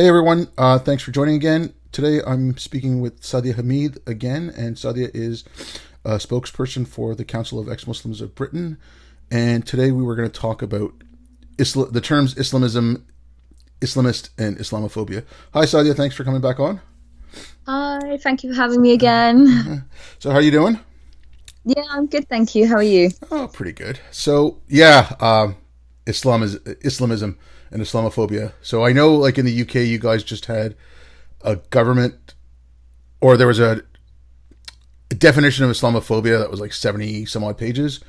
Hey everyone, thanks for joining again. Today I'm speaking with Sadia Hameed again, and Sadia is a spokesperson for the Council of Ex-Muslims of Britain. And today we were going to talk about the terms Islamism, Islamist, and Islamophobia. Hi Sadia, thanks for coming back on. Hi, thank you for having me again. So how are you doing? Yeah, I'm good, thank you. How are you? Oh, pretty good. So yeah, Islamism and Islamophobia. So I know, like in the UK, you guys just had a government, or there was a definition of Islamophobia that was like 70 some odd pages,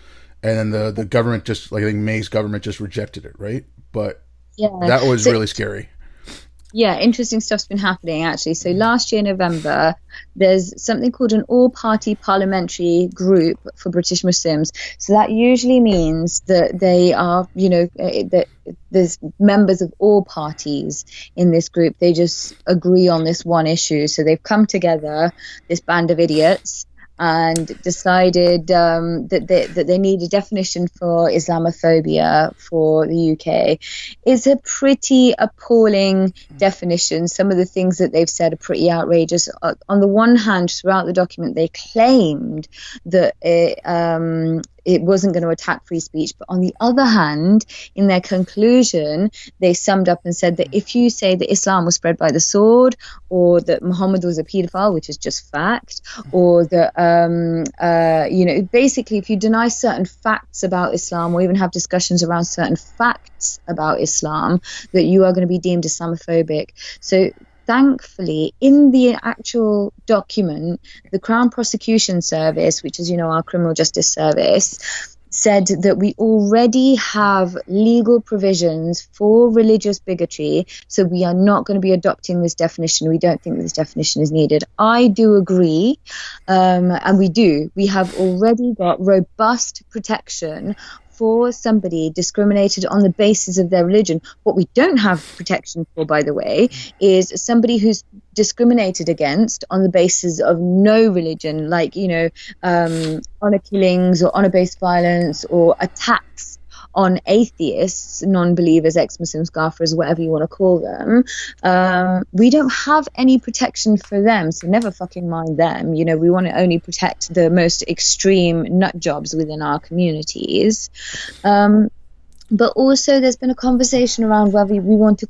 and then the government just, like, I think May's government just rejected it, right? But Yeah. that was So really scary. yeah, interesting stuff's been happening actually. So last year, November, there's something called an all-party parliamentary group for British Muslims. So that usually means that they are, that there's members of all parties in this group. They just agree on this one issue. So they've come together, this band of idiots, and decided that they need a definition for Islamophobia for the UK. It's a pretty appalling definition. Some of the things that they've said are pretty outrageous. On the one hand, throughout the document, they claimed that it wasn't going to attack free speech. But on the other hand, in their conclusion, they summed up and said that if you say that Islam was spread by the sword, or that Muhammad was a paedophile, which is just fact, or that, basically if you deny certain facts about Islam, or even have discussions around certain facts about Islam, that you are going to be deemed Islamophobic. So thankfully, in the actual document, the Crown Prosecution Service, which is, our criminal justice service, said that we already have legal provisions for religious bigotry, so we are not going to be adopting this definition. We don't think this definition is needed. I do agree, and we do. We have already got robust protection for somebody discriminated on the basis of their religion. What we don't have protection for, by the way, is somebody who's discriminated against on the basis of no religion, like, honor killings or honor-based violence or attacks on atheists, non-believers, ex-Muslims, Ghaffras, whatever you want to call them. We don't have any protection for them, so never fucking mind them. We want to only protect the most extreme nut jobs within our communities. But also there's been a conversation around whether we want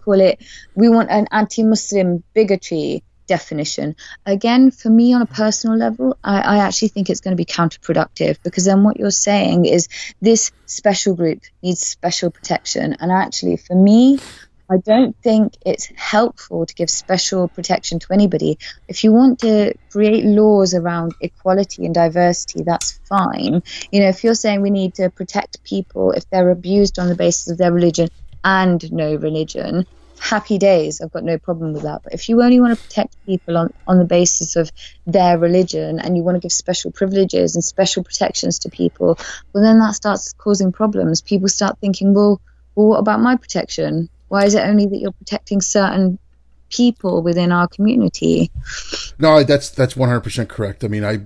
an anti-Muslim bigotry definition. Again, for me, on a personal level, I actually think it's going to be counterproductive, because then what you're saying is this special group needs special protection. And actually, for me, I don't think it's helpful to give special protection to anybody. If you want to create laws around equality and diversity, that's fine. If you're saying we need to protect people if they're abused on the basis of their religion and no religion, happy days, I've got no problem with that. But if you only want to protect people on the basis of their religion, and you want to give special privileges and special protections to people, well, then that starts causing problems. People start thinking, well, what about my protection? Why is it only that you're protecting certain people within our community? No, that's 100% correct. I mean, I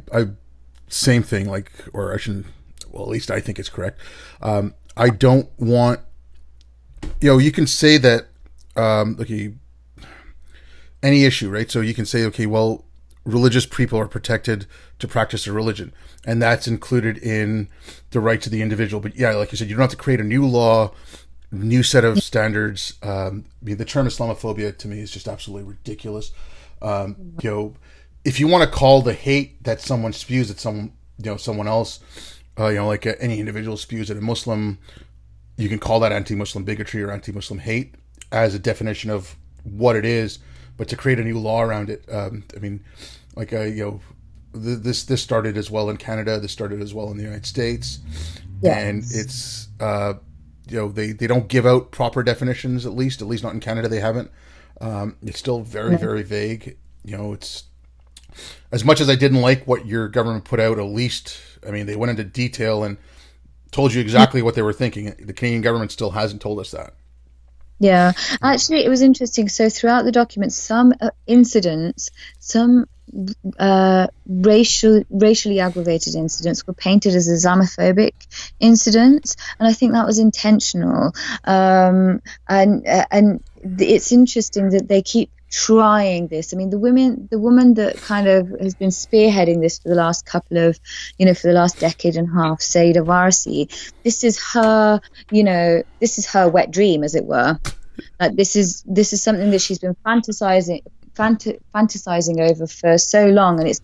same thing. Like, or I shouldn't. Well, at least I think it's correct. I don't want. You can say that. Okay, any issue, right? So you can say, okay, well, religious people are protected to practice their religion, and that's included in the right to the individual. But yeah, like you said, you don't have to create a new law, new set of standards. The term Islamophobia to me is just absolutely ridiculous. If you want to call the hate that someone spews at someone else, like any individual spews at a Muslim, you can call that anti-Muslim bigotry or anti-Muslim hate as a definition of what it is. But to create a new law around it, this started as well in Canada. This started as well in the United States, and Yes. it's they don't give out proper definitions. At least not in Canada, they haven't. It's still very, very vague. It's, as much as I didn't like what your government put out, at least, they went into detail and told you exactly what they were thinking. The Canadian government still hasn't told us that. Yeah, actually, it was interesting. So throughout the document, some incidents, some racially aggravated incidents were painted as Islamophobic incidents, and I think that was intentional. And it's interesting that they keep trying this. I mean, the woman that kind of has been spearheading this for the last couple of, for the last decade and a half, Sadia Warsi, this is her wet dream, as it were. Like this is something that she's been fantasizing over for so long, and it's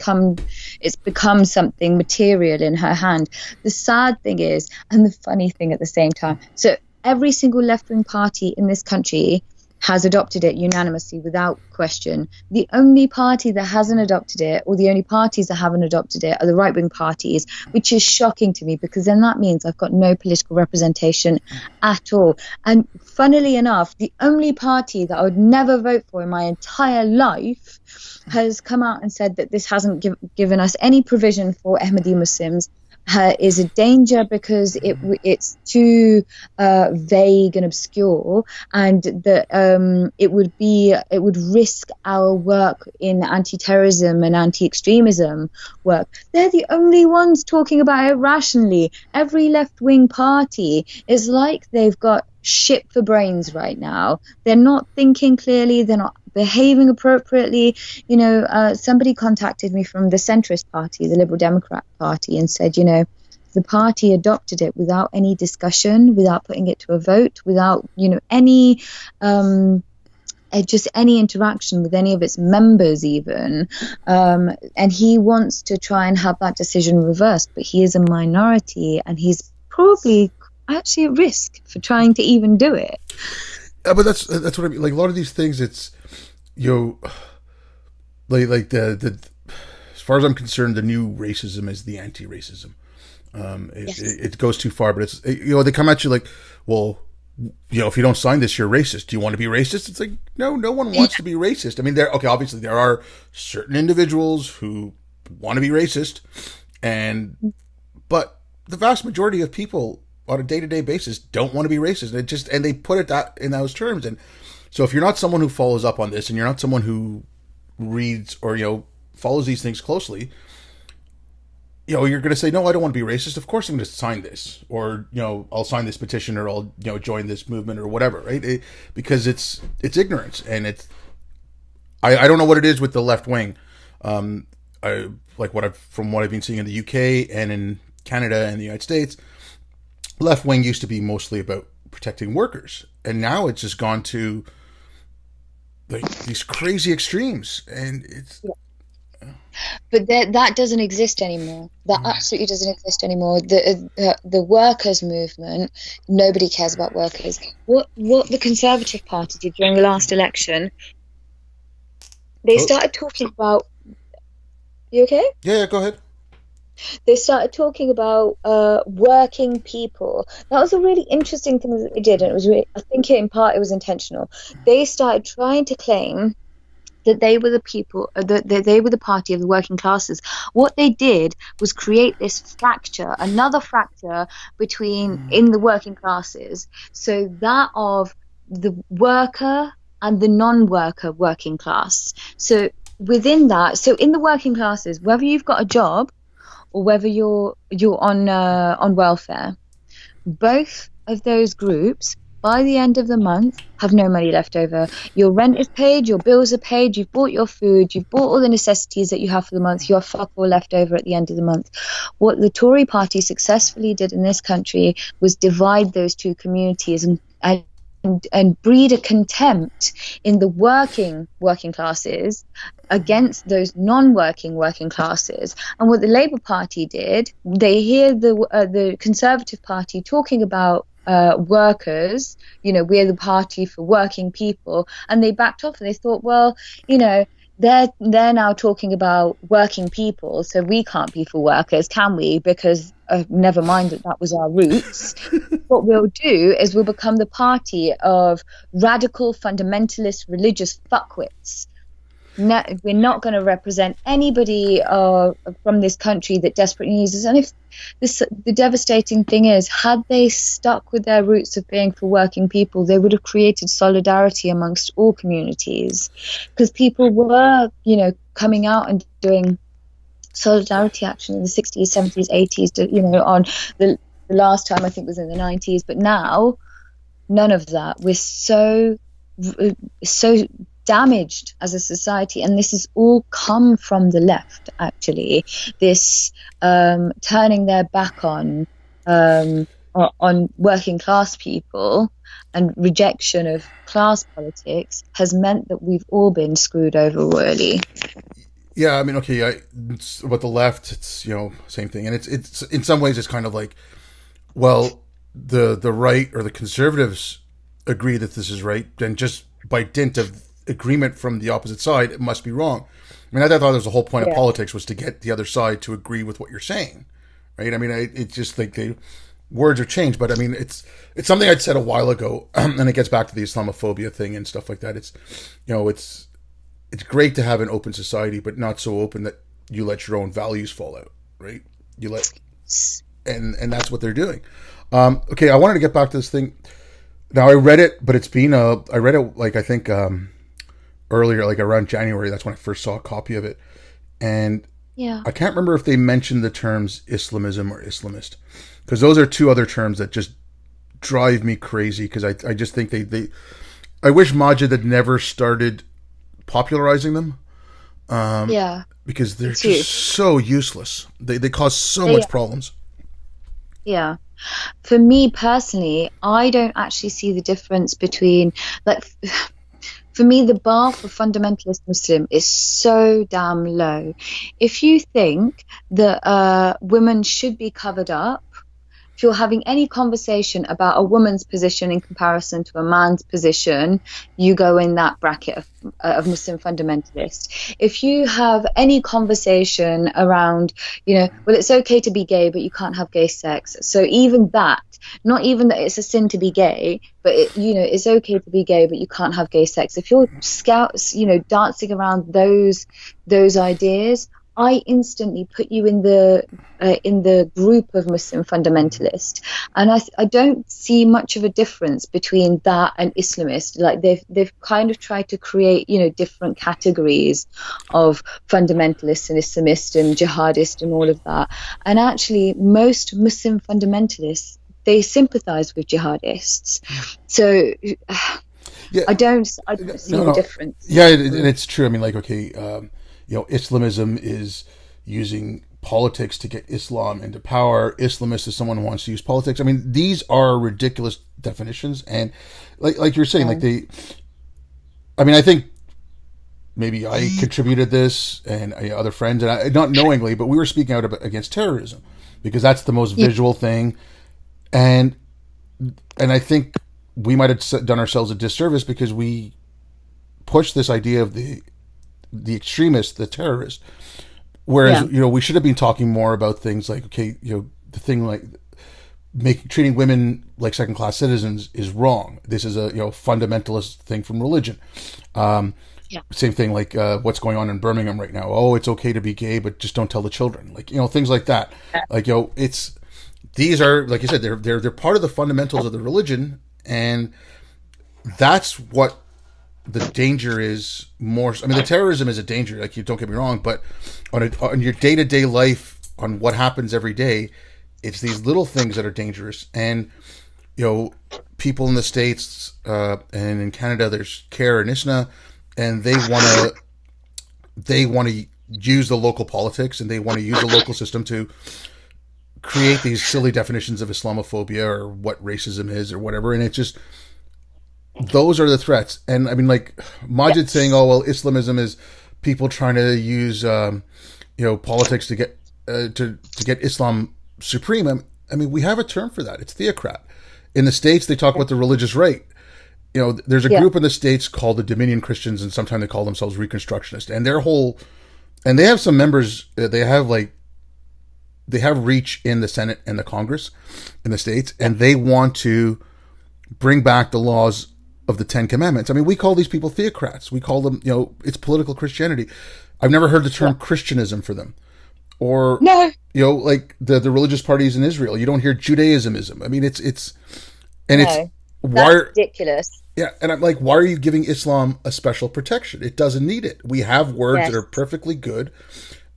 become something material in her hand. The sad thing is, and the funny thing at the same time, so every single left-wing party in this country has adopted it unanimously without question. The only party that hasn't adopted it, or the only parties that haven't adopted it, are the right-wing parties, which is shocking to me, because then that means I've got no political representation at all. And funnily enough, the only party that I would never vote for in my entire life has come out and said that this hasn't given us any provision for Ahmadi Muslims, is a danger because it's too vague and obscure, and that it would risk our work in anti-terrorism and anti-extremism work. They're the only ones talking about it rationally. Every left-wing party is like they've got shit for brains right now. They're not thinking clearly. They're not behaving appropriately. Somebody contacted me from the centrist party, the Liberal Democrat Party, and said, the party adopted it without any discussion, without putting it to a vote, without, any just any interaction with any of its members even. And he wants to try and have that decision reversed, but he is a minority, and he's probably actually at risk for trying to even do it. But that's what I mean. Like a lot of these things, it's like the as far as I'm concerned, the new racism is the anti-racism. It goes too far, but it's they come at you like, well, if you don't sign this, you're racist. Do you want to be racist? It's like, no one wants to be racist. I mean, obviously there are certain individuals who want to be racist, but the vast majority of people on a day-to-day basis don't want to be racist. And they put it in those terms. And so if you're not someone who follows up on this, and you're not someone who reads or follows these things closely, you're going to say, no, I don't want to be racist. Of course I'm going to sign this, or I'll sign this petition, or I'll join this movement or whatever, right? Because it's ignorance, and I don't know what it is with the left wing. From what I've been seeing in the UK and in Canada and the United States, left wing used to be mostly about protecting workers, and now it's just gone to like these crazy extremes, and it's. But that doesn't exist anymore. That absolutely doesn't exist anymore. The workers' movement, nobody cares about workers. What the Conservative Party did during the last election, they started talking about. You okay? Yeah, go ahead. They started talking about working people. That was a really interesting thing that they did, and it was I think in part it was intentional. They started trying to claim that they were the people, that they were the party of the working classes. What they did was create this fracture, another fracture in the working classes. So that of the worker and the non-worker working class. So within that, so in the working classes, whether you've got a job or whether you're on welfare, both of those groups, by the end of the month, have no money left over. Your rent is paid, your bills are paid, you've bought your food, you've bought all the necessities that you have for the month, you have fuck all left over at the end of the month. What the Tory party successfully did in this country was divide those two communities and breed a contempt in the working classes against those non-working working classes. And what the Labour Party did, they hear the Conservative Party talking about workers, we're the party for working people, and they backed off, and they thought, well, they're now talking about working people, so we can't be for workers, can we? Because never mind that was our roots. What we'll do is we'll become the party of radical fundamentalist religious fuckwits. No, we're not going to represent anybody from this country that desperately needs us. And if the devastating thing is, had they stuck with their roots of being for working people, they would have created solidarity amongst all communities, because people were, coming out and doing solidarity action in the 60s, 70s, 80s, on the last time I think was in the 90s. But now, none of that. We're so damaged as a society, and this has all come from the left, actually. This turning their back on working class people and rejection of class politics has meant that we've all been screwed over royally. Yeah, I mean, okay, but the left, it's same thing, and it's in some ways it's kind of like, well, the right or the conservatives agree that this is right, then just by dint of agreement from the opposite side, it must be wrong. I mean, I thought that was the whole point of politics, was to get the other side to agree with what you're saying, right? I mean, it's just like words are changed, but I mean, it's something I'd said a while ago, and it gets back to the Islamophobia thing and stuff like that. It's it's great to have an open society, but not so open that you let your own values fall out, right? And that's what they're doing. Okay, I wanted to get back to this thing. Now, I read it, but I read it like, I think earlier, like around January. That's when I first saw a copy of it. And I can't remember if they mentioned the terms Islamism or Islamist, because those are two other terms that just drive me crazy, because I just think I wish Majid had never started popularizing them. Because they're just so useless. They cause so much problems. Yeah. For me personally, I don't actually see the difference between, like, for me, the bar for fundamentalist Muslim is so damn low. If you think that women should be covered up, if you're having any conversation about a woman's position in comparison to a man's position, you go in that bracket of Muslim fundamentalist. If you have any conversation around, well, it's okay to be gay, but you can't have gay sex. So even that, not even that it's a sin to be gay, but it's okay to be gay, but you can't have gay sex. If you're dancing around those ideas, I instantly put you in the group of Muslim fundamentalist, and I don't see much of a difference between that and Islamist. Like they've kind of tried to create different categories of fundamentalist and Islamist and jihadist and all of that. And actually, most Muslim fundamentalists, they sympathize with jihadists. So I don't see the difference. Yeah, and it's true. I mean, like, okay. Islamism is using politics to get Islam into power. Islamist is someone who wants to use politics. I mean, these are ridiculous definitions, and like you're saying, I think maybe I contributed this, and other friends, and I, not knowingly, but we were speaking out against terrorism, because that's the most visual thing, and I think we might have done ourselves a disservice because we pushed this idea of the extremist, the terrorist. Whereas, we should have been talking more about things like, okay, the thing like treating women like second-class citizens is wrong. This is a, fundamentalist thing from religion. Same thing like what's going on in Birmingham right now. Oh, it's okay to be gay, but just don't tell the children. Like, things like that. Like, these are, like you said, they're part of the fundamentals of the religion, and that's what the danger is more. I mean, the terrorism is a danger, like, you don't get me wrong, but on your day-to-day life, on what happens every day, it's these little things that are dangerous. And people in the States and in Canada, there's CARE and ISNA, and they want to use the local politics, and they want to use the local system to create these silly definitions of Islamophobia or what racism is or whatever. And it's just, those are the threats. And I mean, like Majid saying, "Oh well, Islamism is people trying to use politics to get to get Islam supreme." I mean, we have a term for that. It's theocrat. In the States, they talk about the religious right. There's a group in the States called the Dominion Christians, and sometimes they call themselves Reconstructionists. And and they have some members. They have reach in the Senate and the Congress in the States, and they want to bring back the laws of the Ten Commandments. I mean, we call these people theocrats. We call them, it's political Christianity. I've never heard the term Christianism for them. Or, No. like the religious parties in Israel. You don't hear Judaismism. I mean, it's why, that's ridiculous. yeah, and I'm like, why are you giving Islam a special protection? It doesn't need it. We have words that are perfectly good.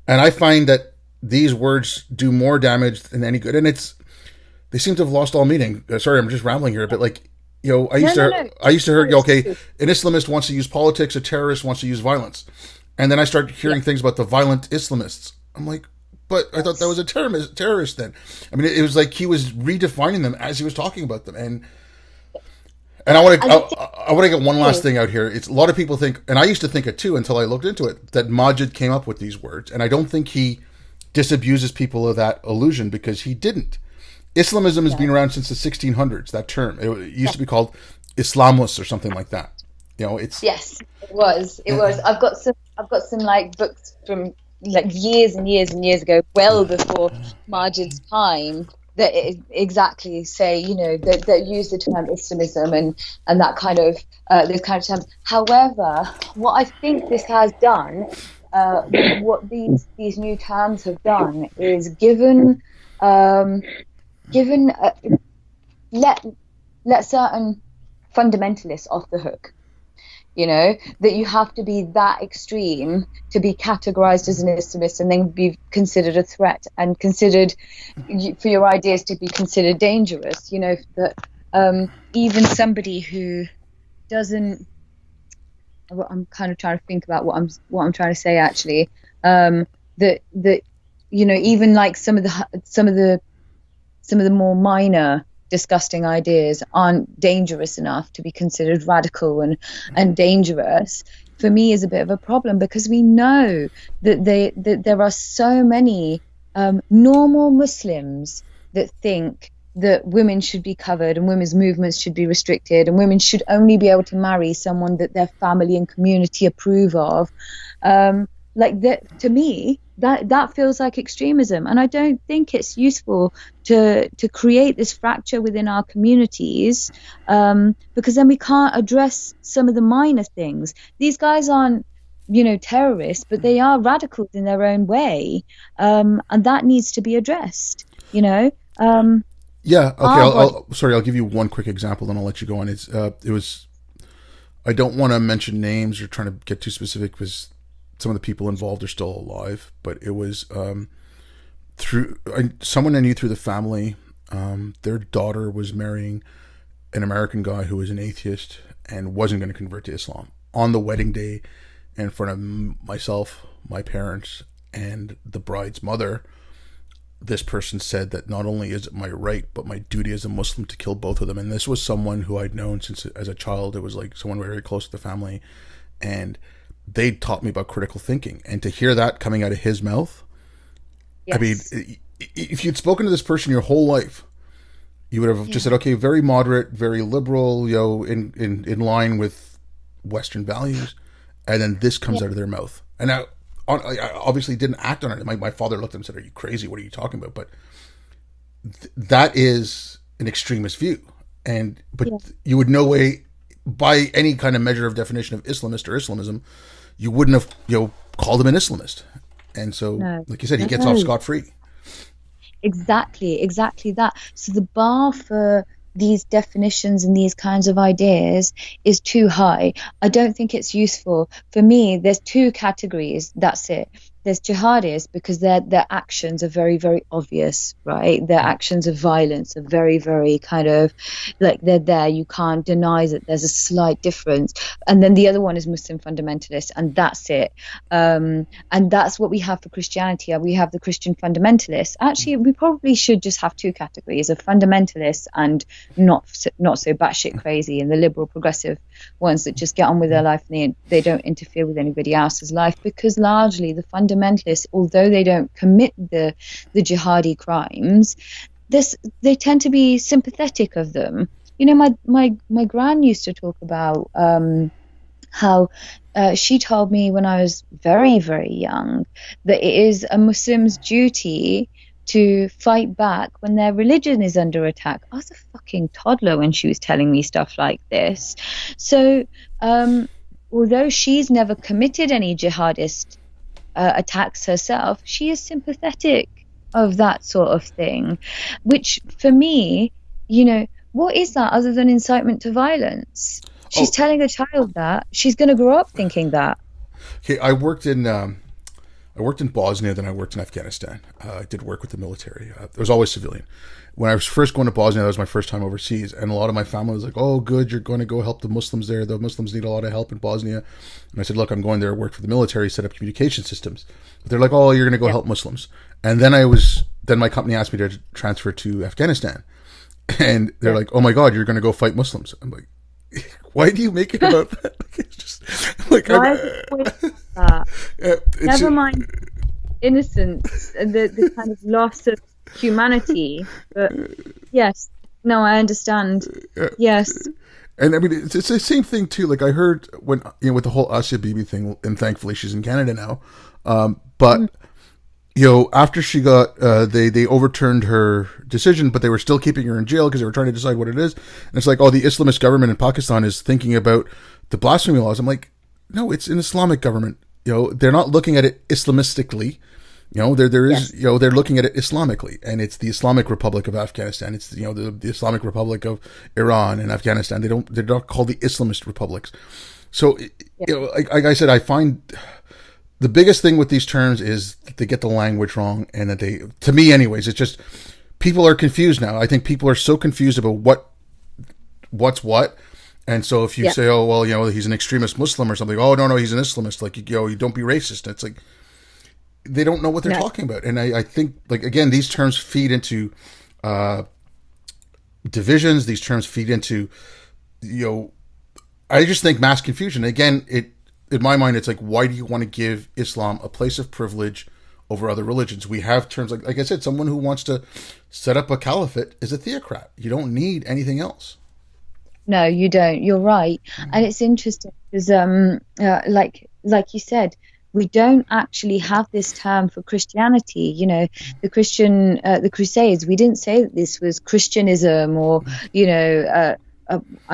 And I find that these words do more damage than any good. And they seem to have lost all meaning. Sorry, I'm just rambling here a bit. Like, I used to hear, okay, an Islamist wants to use politics, a terrorist wants to use violence. And then I start hearing things about the violent Islamists. I'm like, but I thought that was a terrorist then. I mean, it was like he was redefining them as he was talking about them. And I want to get one last thing out here. It's a lot of people think, and I used to think it too until I looked into it, that Majid came up with these words. And I don't think he disabuses people of that illusion, because he didn't. Islamism has been around since the 1600s, that term. It used to be called Islamus or something like that. It's... Yes, it was. I've got some like books from like years and years and years ago, well before Majid's time, that exactly say, that use the term Islamism and that kind of those kind of terms. However, what I think this has done, what these new terms have done, is given let certain fundamentalists off the hook. That you have to be that extreme to be categorized as an Islamist and then be considered a threat and considered for your ideas to be considered dangerous. That even somebody who doesn't, I'm kind of trying to think about what I'm trying to say actually. That even like some of the more minor disgusting ideas aren't dangerous enough to be considered radical and dangerous, for me is a bit of a problem, because we know that there are so many normal Muslims that think that women should be covered and women's movements should be restricted and women should only be able to marry someone that their family and community approve of. Like that, to me, that feels like extremism, and I don't think it's useful to create this fracture within our communities, because then we can't address some of the minor things. These guys aren't, terrorists, but they are radicals in their own way, and that needs to be addressed. Yeah. Okay. I'll give you one quick example, then I'll let you go on. It was. I don't want to mention names or trying to get too specific, because some of the people involved are still alive, but it was through someone I knew through the family. Their daughter was marrying an American guy who was an atheist and wasn't going to convert to Islam. On the wedding day, in front of myself, my parents, and the bride's mother, this person said that not only is it my right, but my duty as a Muslim to kill both of them. And this was someone who I'd known since as a child. It was like someone very close to the family, and they taught me about critical thinking. And to hear that coming out of his mouth, yes. I mean, if you'd spoken to this person your whole life, you would have just said, okay, very moderate, very liberal, in line with Western values. And then this comes out of their mouth. And I obviously didn't act on it. My father looked at him and said, are you crazy? What are you talking about? But that is an extremist view. But you would no way, by any kind of measure of definition of Islamist or Islamism, you wouldn't have called him an Islamist. And so, like you said, he gets off scot-free. Exactly that. So the bar for these definitions and these kinds of ideas is too high. I don't think it's useful. For me, there's two categories. That's it. There's jihadis, because their actions are very, very obvious, right? Their actions of violence are very, very kind of like they're there. You can't deny that there's a slight difference. And then the other one is Muslim fundamentalists, and that's it. And that's what we have for Christianity. We have the Christian fundamentalists. Actually, we probably should just have two categories of fundamentalists and not so batshit crazy, and the liberal progressive ones that just get on with their life and they don't interfere with anybody else's life, because largely the fundamentalists, although they don't commit the jihadi crimes, they tend to be sympathetic of them. My gran used to talk about how she told me when I was very, very young that it is a Muslim's duty to fight back when their religion is under attack. I was a fucking toddler when she was telling me stuff like this. So, although she's never committed any jihadist attacks herself, she is sympathetic of that sort of thing, which for me, what is that other than incitement to violence? She's telling a child that she's going to grow up thinking that. Okay, I worked in Bosnia, then I worked in Afghanistan. I did work with the military. I was always civilian. When I was first going to Bosnia, that was my first time overseas, and a lot of my family was like, "Oh, good, you're going to go help the Muslims there. The Muslims need a lot of help in Bosnia." And I said, "Look, I'm going there to work for the military, set up communication systems." But they're like, "Oh, you're going to go help Muslims." And then my company asked me to transfer to Afghanistan, and they're like, "Oh my God, you're going to go fight Muslims." I'm like, "Why do you make it about that?" It's just like, never mind innocence and the kind of loss of humanity, but yes, no, I understand. Yes. And I mean, it's the same thing too. Like I heard when, with the whole Asia Bibi thing, and thankfully she's in Canada now. But after she got, they overturned her decision, but they were still keeping her in jail because they were trying to decide what it is. And it's like, oh, the Islamist government in Pakistan is thinking about the blasphemy laws. I'm like, no, it's an Islamic government. They're not looking at it Islamistically. There is, they're looking at it Islamically, and it's the Islamic Republic of Afghanistan. It's, the Islamic Republic of Iran and Afghanistan. They're not called the Islamist republics. So, like I said, I find the biggest thing with these terms is that they get the language wrong, and that to me anyways, it's just, people are confused now. I think people are so confused about what's what. And so if you say, oh, well, he's an extremist Muslim or something, oh, no, he's an Islamist. Like, you don't be racist. It's like, they don't know what they're talking about. And I think, like, again, these terms feed into divisions. These terms feed into, I just think mass confusion. Again, in my mind, it's like, why do you want to give Islam a place of privilege over other religions? We have terms like I said, someone who wants to set up a caliphate is a theocrat. You don't need anything else. No, you don't. You're right. And it's interesting because, like you said, we don't actually have this term for Christianity. The Crusades, we didn't say that this was Christianism or, I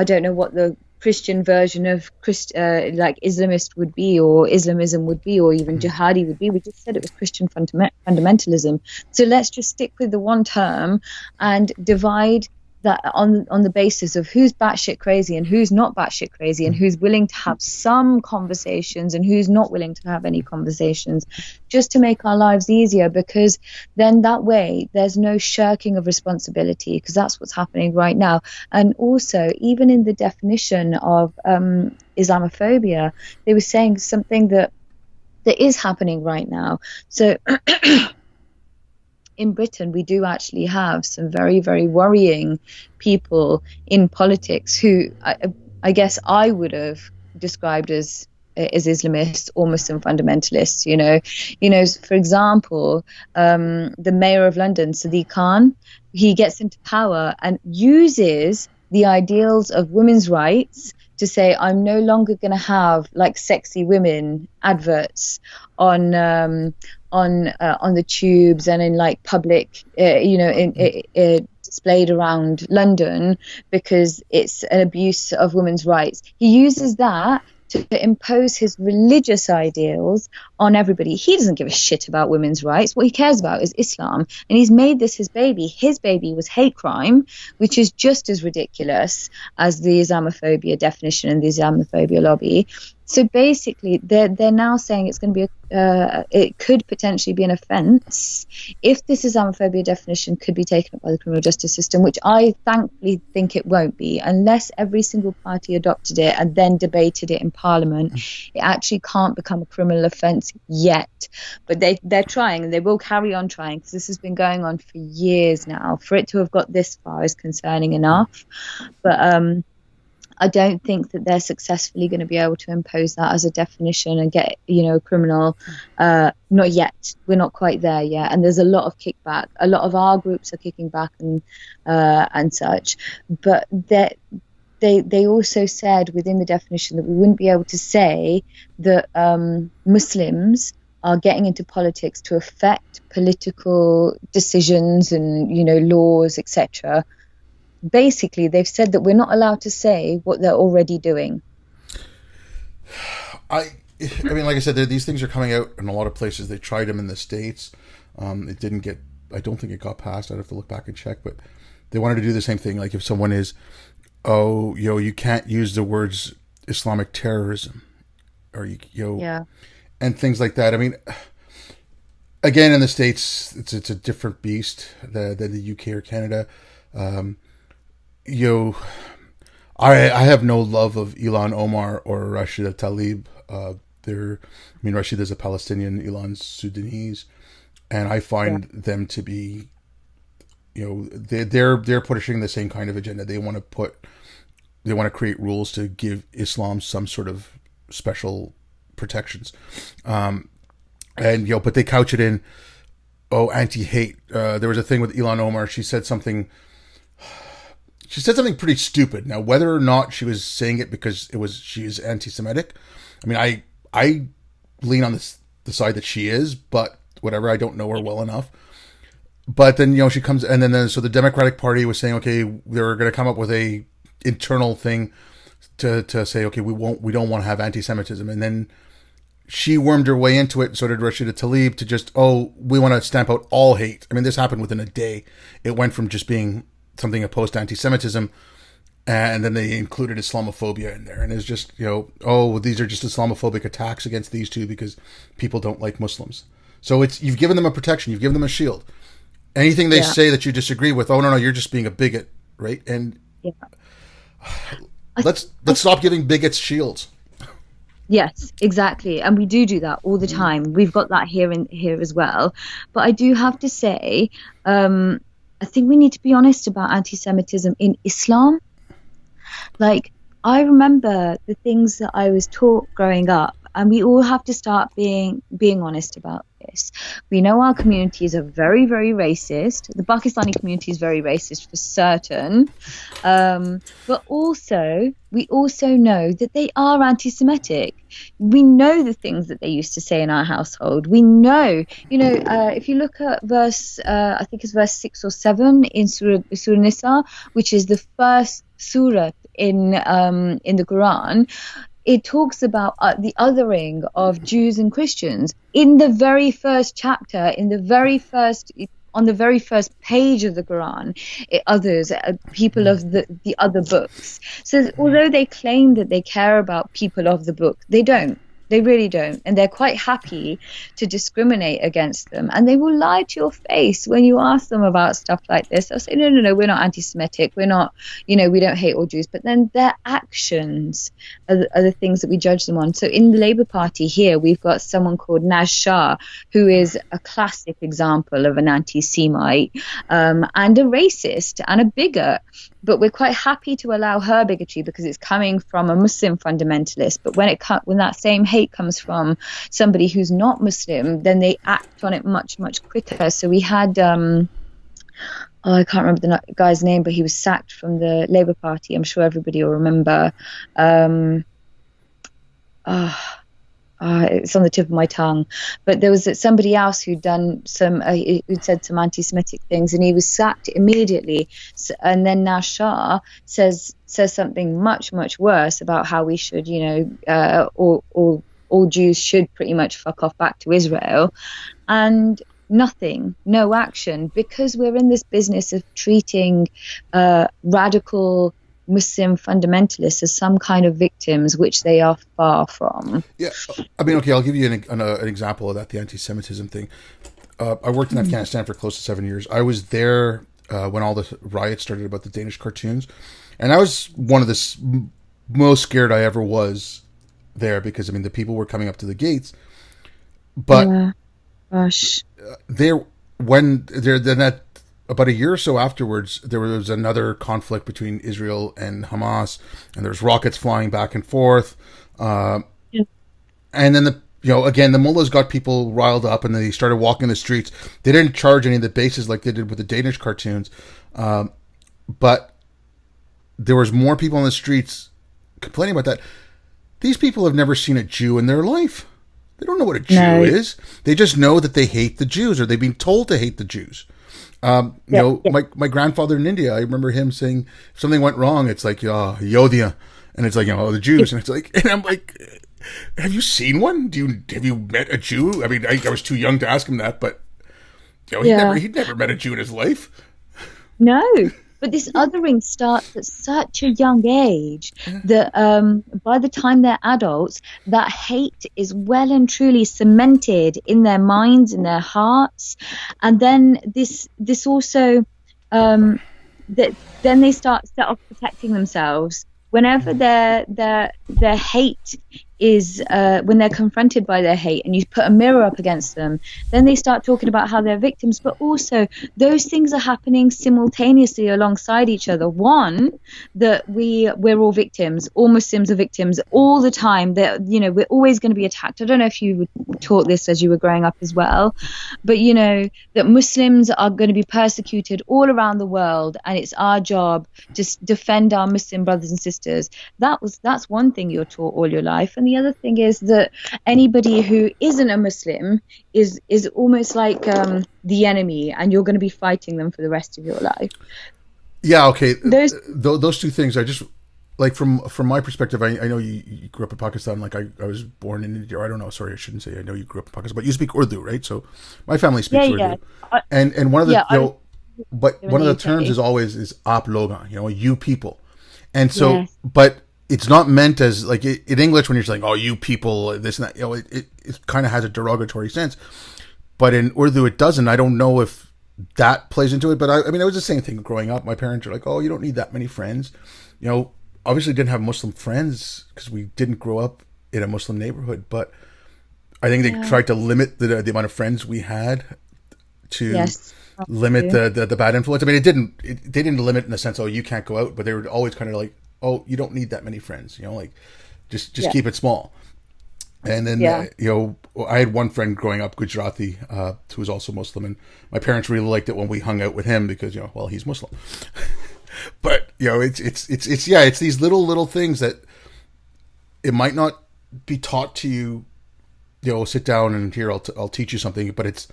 don't know what the Christian version of Islamist would be, or Islamism would be, or even jihadi would be. We just said it was Christian fundamentalism. So let's just stick with the one term and divide that on the basis of who's batshit crazy and who's not batshit crazy, and who's willing to have some conversations and who's not willing to have any conversations, just to make our lives easier, because then that way there's no shirking of responsibility, because that's what's happening right now. And also, even in the definition of Islamophobia, they were saying something that is happening right now. So in Britain, we do actually have some very, very worrying people in politics who I guess I would have described as Islamists or Muslim fundamentalists. For example, the mayor of London, Sadiq Khan, he gets into power and uses the ideals of women's rights to say, I'm no longer going to have like sexy women adverts on the tubes and in like public, displayed around London, because it's an abuse of women's rights. He uses that to impose his religious ideals on everybody. He doesn't give a shit about women's rights. What he cares about is Islam. And he's made this his baby. His baby was hate crime, which is just as ridiculous as the Islamophobia definition and the Islamophobia lobby. So basically, they're now saying it's going to be it could potentially be an offence if this Islamophobia definition could be taken up by the criminal justice system, which I thankfully think it won't be, unless every single party adopted it and then debated it in Parliament. It actually can't become a criminal offence yet, but they're trying, and they will carry on trying, because this has been going on for years now. For it to have got this far is concerning enough, but I don't think that they're successfully going to be able to impose that as a definition and get, criminal. Not yet. We're not quite there yet. And there's a lot of kickback. A lot of our groups are kicking back and such. But they also said within the definition that we wouldn't be able to say that Muslims are getting into politics to affect political decisions and, laws, etc. Basically, they've said that we're not allowed to say what they're already doing. I I mean, like I said, these things are coming out in a lot of places. They tried them in the States. It didn't get. I don't think it got passed. I'd have to look back and check, but they wanted to do the same thing. Like if someone is, oh, you can't use the words Islamic terrorism, or Yeah, and things like that. I mean, again, in the States, it's a different beast than the UK or Canada. Um, you know, I have no love of Ilan Omar or Rashida Tlaib. Rashida's a Palestinian, Ilan's Sudanese, and I yeah, find them to be, they're pushing the same kind of agenda. They want to create rules to give Islam some sort of special protections, and but they couch it in, anti-hate. There was a thing with Ilan Omar. She said something. She said something pretty stupid. Now, whether or not she was saying it because she is anti-Semitic, I mean, I lean on the side that she is, but whatever. I don't know her well enough. But then she comes, and then so the Democratic Party was saying, okay, they're going to come up with a internal thing to say, okay, we don't want to have anti-Semitism, and then she wormed her way into it, and so did Rashida Tlaib, to just, we want to stamp out all hate. I mean, this happened within a day. It went from just being something opposed to anti-Semitism, and then they included Islamophobia in there, and it's just, these are just Islamophobic attacks against these two because people don't like Muslims. So you've given them a protection, you've given them a shield. Anything they yeah. say that you disagree with, no, you're just being a bigot, right? And Yeah. let's stop giving bigots shields. Yes, exactly. And we do that all the time. We've got that here as well. But I do have to say, I think we need to be honest about anti-Semitism in Islam. Like, I remember the things that I was taught growing up, and we all have to start being honest about this. We know our communities are very, very racist. The Pakistani community is very racist for certain. But we also know that they are anti-Semitic. We know the things that they used to say in our household. We know, if you look at verse, I think it's verse 6 or 7 in Surah Nisa, which is the first surah in the Quran. It talks about the othering of Jews and Christians in the very first chapter, on the very first page of the Quran. It others people of the other books. So although they claim that they care about people of the book, they don't. They really don't. And they're quite happy to discriminate against them. And they will lie to your face when you ask them about stuff like this. They'll say, no, we're not anti-Semitic. We're not, we don't hate all Jews. But then their actions are the things that we judge them on. So in the Labour Party here, we've got someone called Naz Shah, who is a classic example of an anti-Semite and a racist and a bigot. But we're quite happy to allow her bigotry because it's coming from a Muslim fundamentalist. But when that same hate comes from somebody who's not Muslim, then they act on it much, much quicker. So we had, I can't remember the guy's name, but he was sacked from the Labour Party. I'm sure everybody will remember. It's on the tip of my tongue, but there was somebody else who'd done who'd said some anti-Semitic things, and he was sacked immediately. And then Naz Shah says something much, much worse about how we should, all Jews should pretty much fuck off back to Israel, and no action, because we're in this business of treating radical Muslim fundamentalists as some kind of victims, which they are far from. Yeah, I mean, okay, I'll give you an example of that, the anti-Semitism thing. I worked in Afghanistan for close to 7 years. I was there when all the riots started about the Danish cartoons, and I was one of the most scared I ever was there, because, I mean, the people were coming up to the gates, but Gosh. About a year or so afterwards, there was another conflict between Israel and Hamas, and there's rockets flying back and forth. And then again, the mullahs got people riled up, and they started walking the streets. They didn't charge any of the bases like they did with the Danish cartoons, but there was more people on the streets complaining about that. These people have never seen a Jew in their life. They don't know what a Jew No. is. They just know that they hate the Jews, or they've been told to hate the Jews. My grandfather in India, I remember him saying if something went wrong, it's like, Yodia. And it's like, the Jews. And it's like, and I'm like, have you seen one? Have you met a Jew? I mean, I was too young to ask him that, but he'd never met a Jew in his life. No, but this othering starts at such a young age that by the time they're adults, that hate is well and truly cemented in their minds, in their hearts, and then this also then they start off protecting themselves. Whenever their hate is when they're confronted by their hate, and you put a mirror up against them, then they start talking about how they're victims. But also, those things are happening simultaneously alongside each other. One, that we're all victims. All Muslims are victims all the time. That we're always going to be attacked. I don't know if you were taught this as you were growing up as well, but that Muslims are going to be persecuted all around the world, and it's our job to defend our Muslim brothers and sisters. That's one thing you're taught all your life. And the other thing is that anybody who isn't a Muslim is almost like the enemy, and you're going to be fighting them for the rest of your life. Yeah, okay. Those two things, I just, like, from my perspective, I know you grew up in Pakistan. Like, I was born in India. Or I don't know. Sorry, I shouldn't say I know you grew up in Pakistan. But you speak Urdu, right? So my family speaks Urdu. Yeah. And one of the one of the terms is always "aap loga," you people. And so, Yes. but it's not meant as, like, in English when you're saying, "Oh, you people," this and that. It kind of has a derogatory sense. But in Urdu, it doesn't. I don't know if that plays into it. But I mean, it was the same thing growing up. My parents are like, "Oh, you don't need that many friends." Obviously didn't have Muslim friends because we didn't grow up in a Muslim neighborhood. But I think they tried to limit the amount of friends we had to limit the bad influence. I mean, they didn't limit in the sense, oh, you can't go out, but they were always kind of like, oh, you don't need that many friends, like just keep it small. And then I had one friend growing up, Gujarati, who was also Muslim, and my parents really liked it when we hung out with him because he's Muslim. But it's these little things that it might not be taught to you. Sit down and here I'll teach you something, but it's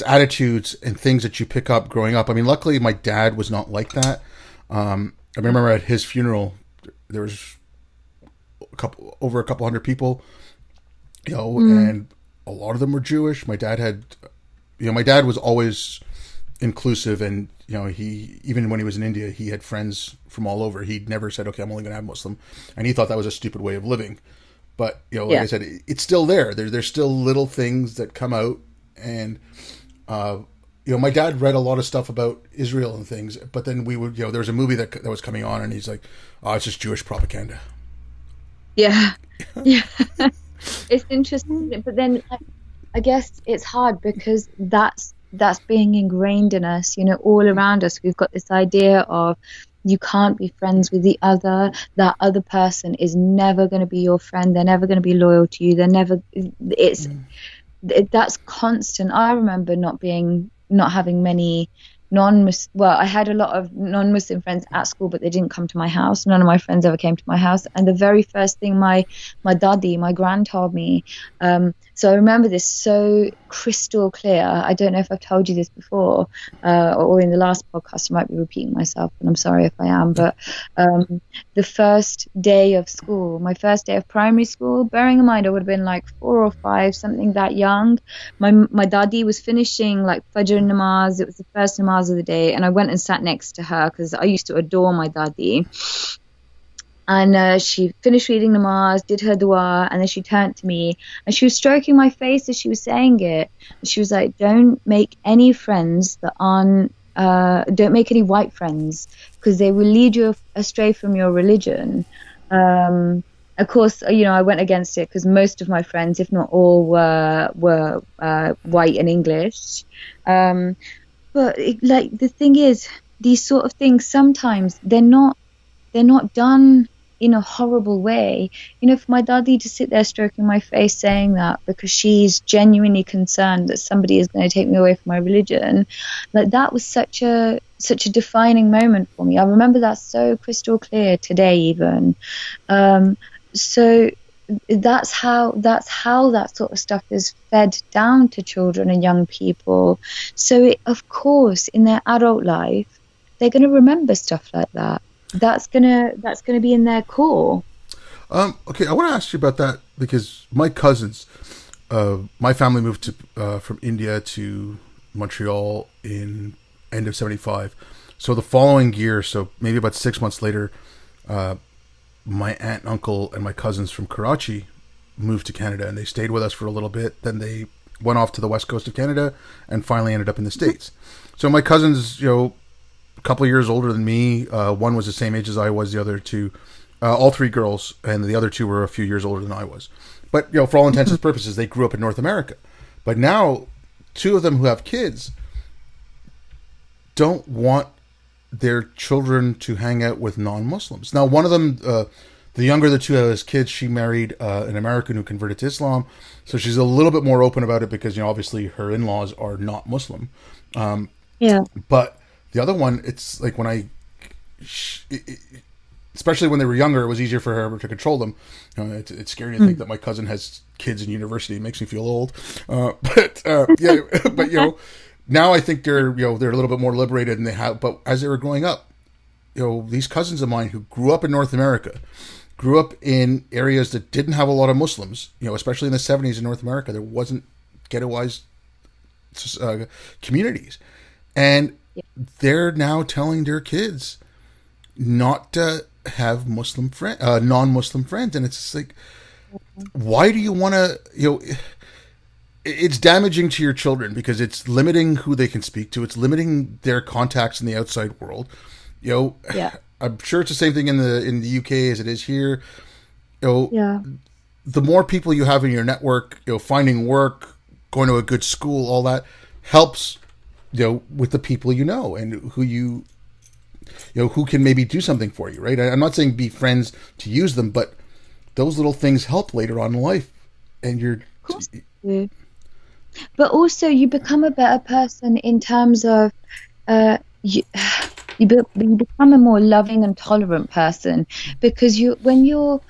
attitudes and things that you pick up growing up. I mean, luckily my dad was not like that. I remember at his funeral there was over a couple hundred people, and a lot of them were Jewish. My dad was always inclusive, and he, even when he was in India, he had friends from all over. He never said, okay, I'm only going to have Muslim, and he thought that was a stupid way of living. But like I said, it's still there. There's still little things that come out, and my dad read a lot of stuff about Israel and things. But then we would, there was a movie that was coming on, and he's like, "Oh, it's just Jewish propaganda." Yeah. It's interesting, but then I guess it's hard because that's being ingrained in us. All around us, we've got this idea of you can't be friends with the other. That other person is never going to be your friend. They're never going to be loyal to you. That's constant. I remember not having many I had a lot of non-Muslim friends at school, but they didn't come to my house. None of my friends ever came to my house. And the very first thing my dadi, my gran, told me, so I remember this so crystal clear. I don't know if I've told you this before, or in the last podcast. I might be repeating myself, and I'm sorry if I am. But the first day of school, my first day of primary school, bearing in mind I would have been like 4 or 5, something that young. My dadi was finishing like Fajr namaz. It was the first namaz of the day, and I went and sat next to her because I used to adore my dadi. And she finished reading namaz, did her dua, and then she turned to me and she was stroking my face as she was saying it. She was like, don't make any friends that aren't don't make any white friends because they will lead you astray from your religion. Of course, I went against it because most of my friends, if not all, were white and English. But the thing is, these sort of things sometimes they're not done in a horrible way. For my dadi to sit there stroking my face saying that because she's genuinely concerned that somebody is going to take me away from my religion, that was such a defining moment for me. I remember that so crystal clear today even. So that's how that sort of stuff is fed down to children and young people. So of course, in their adult life, they're going to remember stuff like that. That's gonna be in their core. Okay, I want to ask you about that because my cousins, my family moved to from India to Montreal in end of '75. So the following year, so maybe about 6 months later, uh, my aunt and uncle and my cousins from Karachi moved to Canada, and they stayed with us for a little bit. Then they went off to the west coast of Canada, and finally ended up in the States. So my cousins, a couple of years older than me. One was the same age as I was. The other two, all three girls, and the other two were a few years older than I was. But for all intents and purposes, they grew up in North America. But now, two of them who have kids don't want their children to hang out with non-Muslims. Now, one of them, the younger of the two has kids, she married an American who converted to Islam, so she's a little bit more open about it because obviously her in-laws are not Muslim. Yeah. But the other one, it's like especially when they were younger, it was easier for her to control them. It's scary to think that my cousin has kids in university. It makes me feel old. Yeah, but now I think they're they're a little bit more liberated, and they have. But as they were growing up, these cousins of mine who grew up in North America, grew up in areas that didn't have a lot of Muslims. Especially in the '70s in North America, there wasn't ghettoized communities, and they're now telling their kids not to have non-Muslim friends, and it's just like, why do you want to? It's damaging to your children because it's limiting who they can speak to. It's limiting their contacts in the outside world. Yeah. I'm sure it's the same thing in the UK as it is here. Yeah. The more people you have in your network, finding work, going to a good school, all that helps. With the people and who who can maybe do something for you, right? I'm not saying be friends to use them, but those little things help later on in life, and you're. Of course you do. But also, you become a better person in terms of you become a more loving and tolerant person because when you're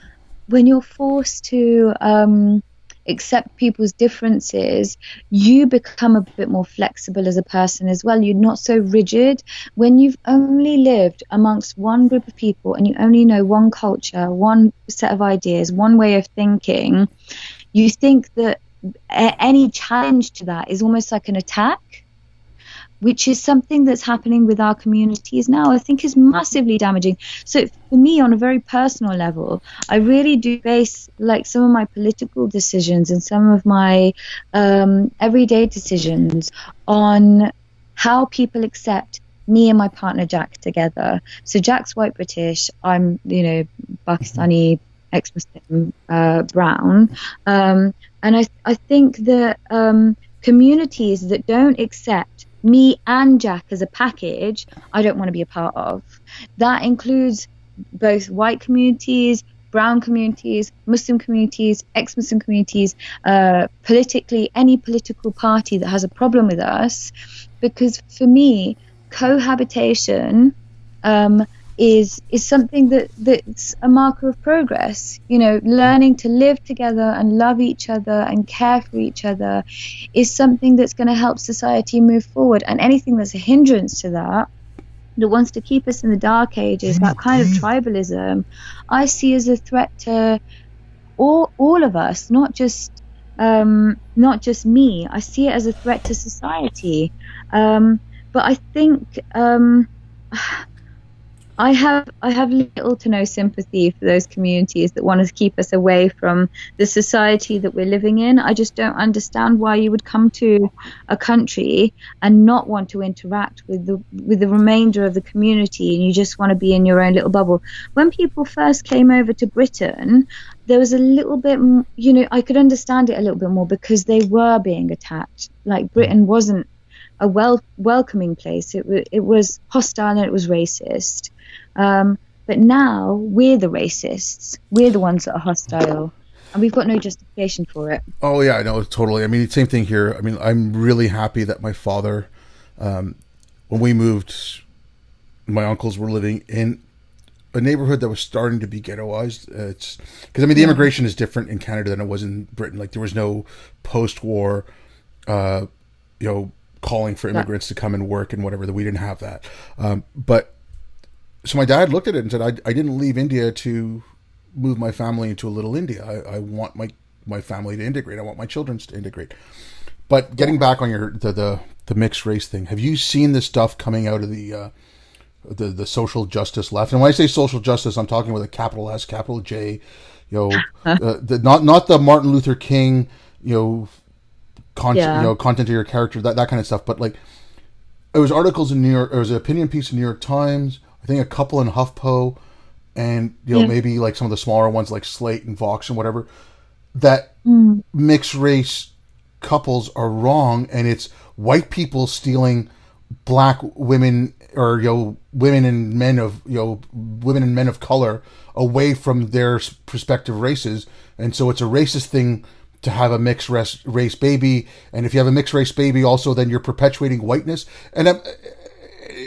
forced to accept people's differences, you become a bit more flexible as a person as well. You're not so rigid. When you've only lived amongst one group of people and you only know one culture, one set of ideas, one way of thinking, you think that any challenge to that is almost like an attack, which is something that's happening with our communities now. I think is massively damaging. So for me, on a very personal level, I really do base some of my political decisions and some of my everyday decisions on how people accept me and my partner Jack together. So Jack's white British, I'm Pakistani, ex-Muslim, brown, and I think that communities that don't accept me and Jack as a package, I don't want to be a part of. That includes both white communities, brown communities, Muslim communities, ex-Muslim communities, politically, any political party that has a problem with us. Because for me, cohabitation is something that's a marker of progress. Learning to live together and love each other and care for each other is something that's going to help society move forward. And anything that's a hindrance to that wants to keep us in the dark ages, that kind of tribalism, I see as a threat to all of us, not just me. I see it as a threat to society. But I think I have little to no sympathy for those communities that want to keep us away from the society that we're living in. I just don't understand why you would come to a country and not want to interact with the remainder of the community, and you just want to be in your own little bubble. When people first came over to Britain, there was a little bit, I could understand it a little bit more because they were being attacked. Britain wasn't a welcoming place. It was hostile and it was racist. But now we're the racists. We're the ones that are hostile, and we've got no justification for it. Oh yeah, I know, totally. I mean, same thing here. I mean, I'm really happy that my father, when we moved, my uncles were living in a neighborhood that was starting to be ghettoized. It's because I mean the immigration is different in Canada than it was in Britain. Like there was no post-war, you know, calling for immigrants to come and work and whatever. That we didn't have that. But so my dad looked at it and said, I didn't leave India to move my family into a little India. I want my family to integrate. I want my children to integrate. But getting back on the mixed race thing, have you seen this stuff coming out of the social justice left? And when I say social justice, I'm talking with a capital S, capital J, you know, not the Martin Luther King, you know, content of your character, that kind of stuff. But like, it was articles in New York, there was an opinion piece in New York Times, I think a couple in HuffPo, and you know maybe like some of the smaller ones like Slate and Vox and whatever, that mixed race couples are wrong, and it's white people stealing black women or women and men of color away from their respective races, and so it's a racist thing to have a mixed race baby, and if you have a mixed race baby, also then you're perpetuating whiteness. And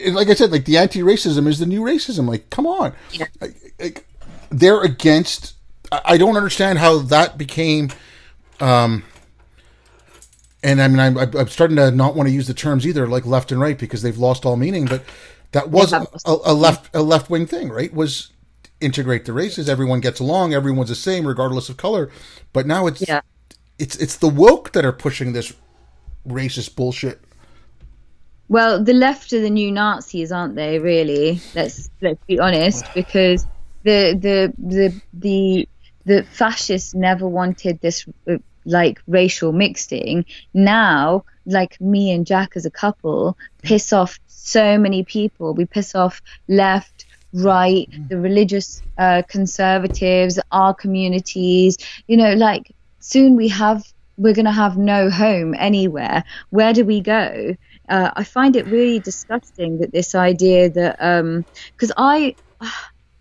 like I said, like the anti-racism is the new racism. Like, come on, they're against. I don't understand how that became. And I mean, I'm starting to not want to use the terms either, like left and right, because they've lost all meaning. But that was a left wing thing, right? Was integrate the races. Everyone gets along. Everyone's the same, regardless of color. But now it's the woke that are pushing this racist bullshit. Well, the left are the new Nazis, aren't they? Really, let's be honest, because the fascists never wanted this like racial mixing. Now, like me and Jack as a couple, piss off so many people. We piss off left, right, the religious conservatives, our communities. You know, like soon we're gonna have no home anywhere. Where do we go? I find it really disgusting that this idea that because I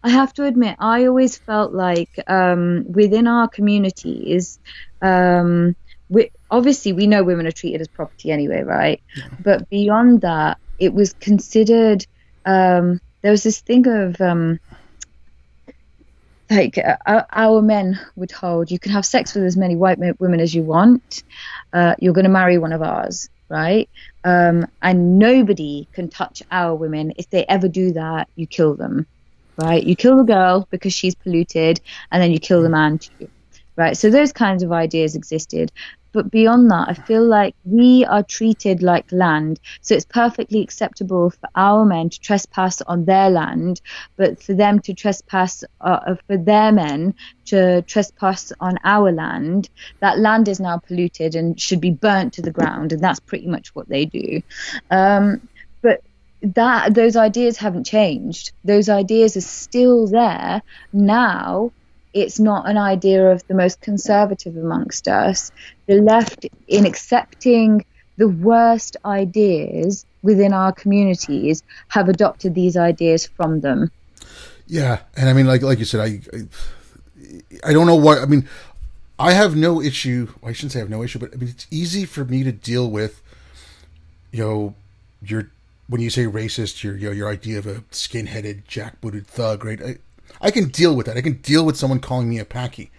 have to admit, I always felt like within our communities, obviously we know women are treated as property anyway, right? Yeah. But beyond that, it was considered. There was this thing of our men were told, you can have sex with as many white women as you want. You're going to marry one of ours, right? And nobody can touch our women. If they ever do that, you kill them, right? You kill the girl because she's polluted, and then you kill the man too, right? So those kinds of ideas existed. But beyond that, I feel like we are treated like land. So it's perfectly acceptable for our men to trespass on their land, but for them to trespass, for their men to trespass on our land, that land is now polluted and should be burnt to the ground. And that's pretty much what they do. But those ideas haven't changed. Those ideas are still there now. It's not an idea of the most conservative amongst us. The left, in accepting the worst ideas within our communities, have adopted these ideas from them. Yeah, and I mean, like you said, I don't know what I mean. I have no issue. Well, I shouldn't say I have no issue, but I mean, it's easy for me to deal with. When you say racist, your idea of a skin-headed, jackbooted thug, right? I can deal with that. I can deal with someone calling me a Paki.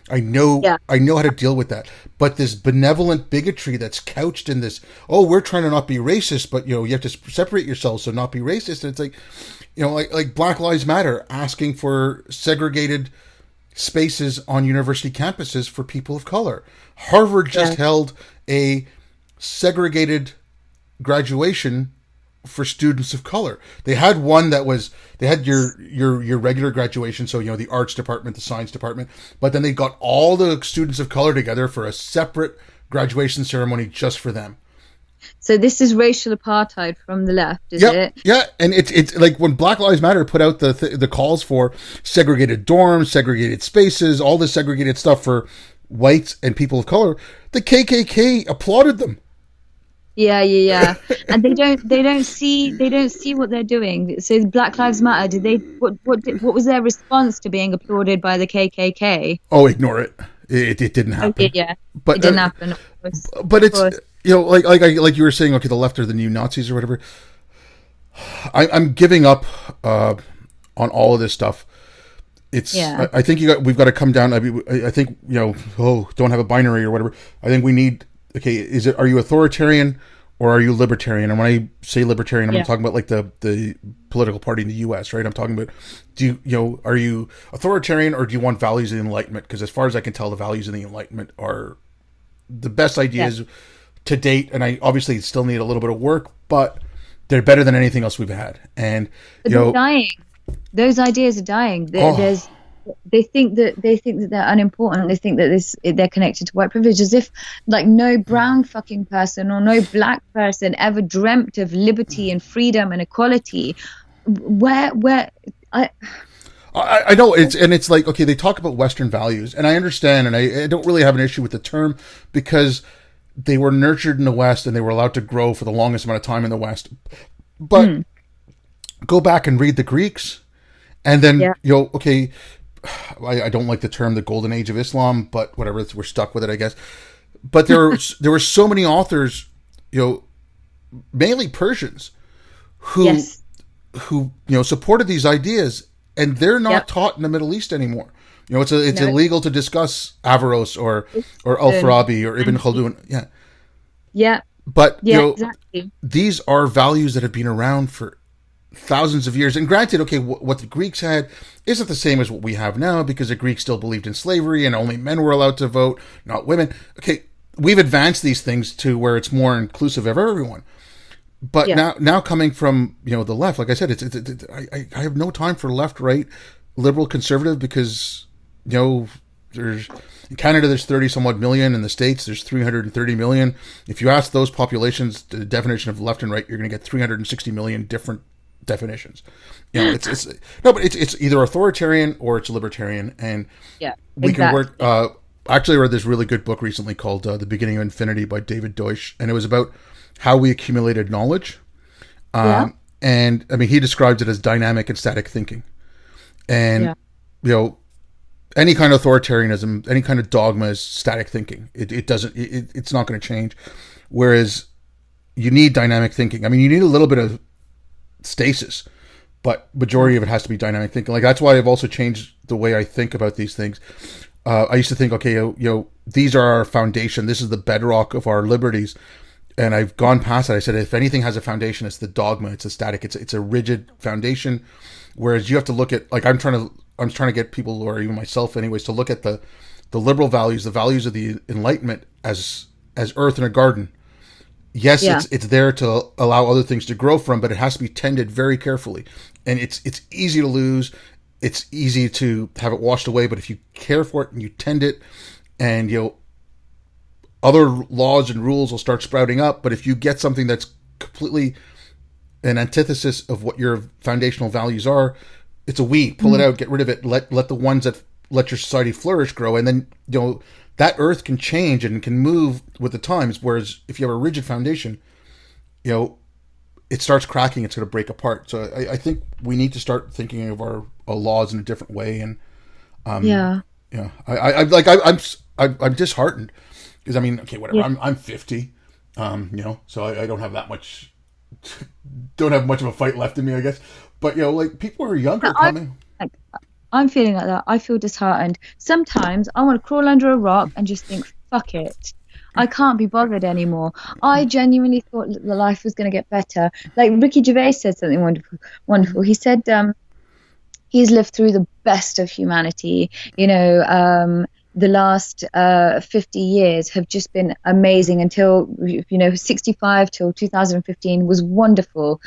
I know how to deal with that. But this benevolent bigotry that's couched in this, we're trying to not be racist, but you have to separate yourselves so not be racist. And it's like, like Black Lives Matter asking for segregated spaces on university campuses for people of color. Harvard just held a segregated graduation for students of color. They had one that was, they had your regular graduation, so the arts department, the science department, but then they got all the students of color together for a separate graduation ceremony just for them. So this is racial apartheid from the left, is it? Yeah, and it's like when Black Lives Matter put out the calls for segregated dorms, segregated spaces, all this segregated stuff for whites and people of color, the KKK applauded them. Yeah. And they don't see what they're doing. So Black Lives Matter, what was their response to being applauded by the KKK? Oh, ignore it. It didn't happen. But it didn't happen. But it's like you were saying, okay, the left are the new Nazis or whatever. I'm giving up on all of this stuff. It's Yeah. I think we've got to come down. I think don't have a binary or whatever. I think we need, okay, are you authoritarian or are you libertarian? And when I say libertarian, I'm not talking about like the political party in the U.S., right? I'm talking about, are you authoritarian or do you want values of the Enlightenment? Because as far as I can tell, the values of the Enlightenment are the best ideas to date, and I obviously still need a little bit of work, but they're better than anything else we've had. And they're dying. Those ideas are dying. They think that they're unimportant. They think that they're connected to white privilege, as if like no brown fucking person or no black person ever dreamt of liberty and freedom and equality. I know it's like, okay, they talk about Western values, and I understand, and I don't really have an issue with the term because they were nurtured in the West and they were allowed to grow for the longest amount of time in the West. But go back and read the Greeks, and then okay, I don't like the term the golden age of Islam, but whatever, we're stuck with it, I guess. But there were so many authors, mainly Persians, who supported these ideas, and they're not taught in the Middle East anymore. It's illegal to discuss Averroes or Al-Farabi or Ibn Khaldun. But exactly. These are values that have been around for thousands of years. And granted, okay, what the Greeks had isn't the same as what we have now, because the Greeks still believed in slavery and only men were allowed to vote, not women. Okay, we've advanced these things to where it's more inclusive of everyone. But now coming from the left, like I said, I have no time for left, right, liberal, conservative, because there's in Canada there's 30 somewhat million, in the States there's 330 million. If you ask those populations the definition of left and right, you're going to get 360 million different definitions. It's either authoritarian or it's libertarian, and we can work. Actually, I read this really good book recently called "The Beginning of Infinity" by David Deutsch, and it was about how we accumulated knowledge. And I mean, he describes it as dynamic and static thinking, and any kind of authoritarianism, any kind of dogma is static thinking. It's not going to change. Whereas you need dynamic thinking. I mean, you need a little bit of stasis, but majority of it has to be dynamic thinking. Like, that's why I've also changed the way I think about these things. I used to think, okay, these are our foundation. This is the bedrock of our liberties. And I've gone past that. I said, if anything has a foundation, it's the dogma. It's a static. It's a rigid foundation. Whereas you have to look at, like, I'm trying to get people, or even myself anyways, to look at the liberal values, the values of the Enlightenment as earth in a garden. Yes, it's there to allow other things to grow from, but it has to be tended very carefully. And it's easy to lose. It's easy to have it washed away. But if you care for it and you tend it, and other laws and rules will start sprouting up. But if you get something that's completely an antithesis of what your foundational values are, it's a weed. Pull it out, get rid of it. Let the ones that let your society flourish grow, and then that earth can change and can move with the times. Whereas if you have a rigid foundation, it starts cracking. It's going to break apart. So I think we need to start thinking of our laws in a different way. And I'm disheartened because, I mean, okay, whatever. Yeah. I'm 50, so I don't have that much. Don't have much of a fight left in me, I guess. But like, people are younger coming. I'm feeling like that. I feel disheartened. Sometimes I want to crawl under a rock and just think, fuck it. I can't be bothered anymore. I genuinely thought that the life was going to get better. Like Ricky Gervais said something wonderful. He said he's lived through the best of humanity. The last 50 years have just been amazing until 65 till 2015 was wonderful.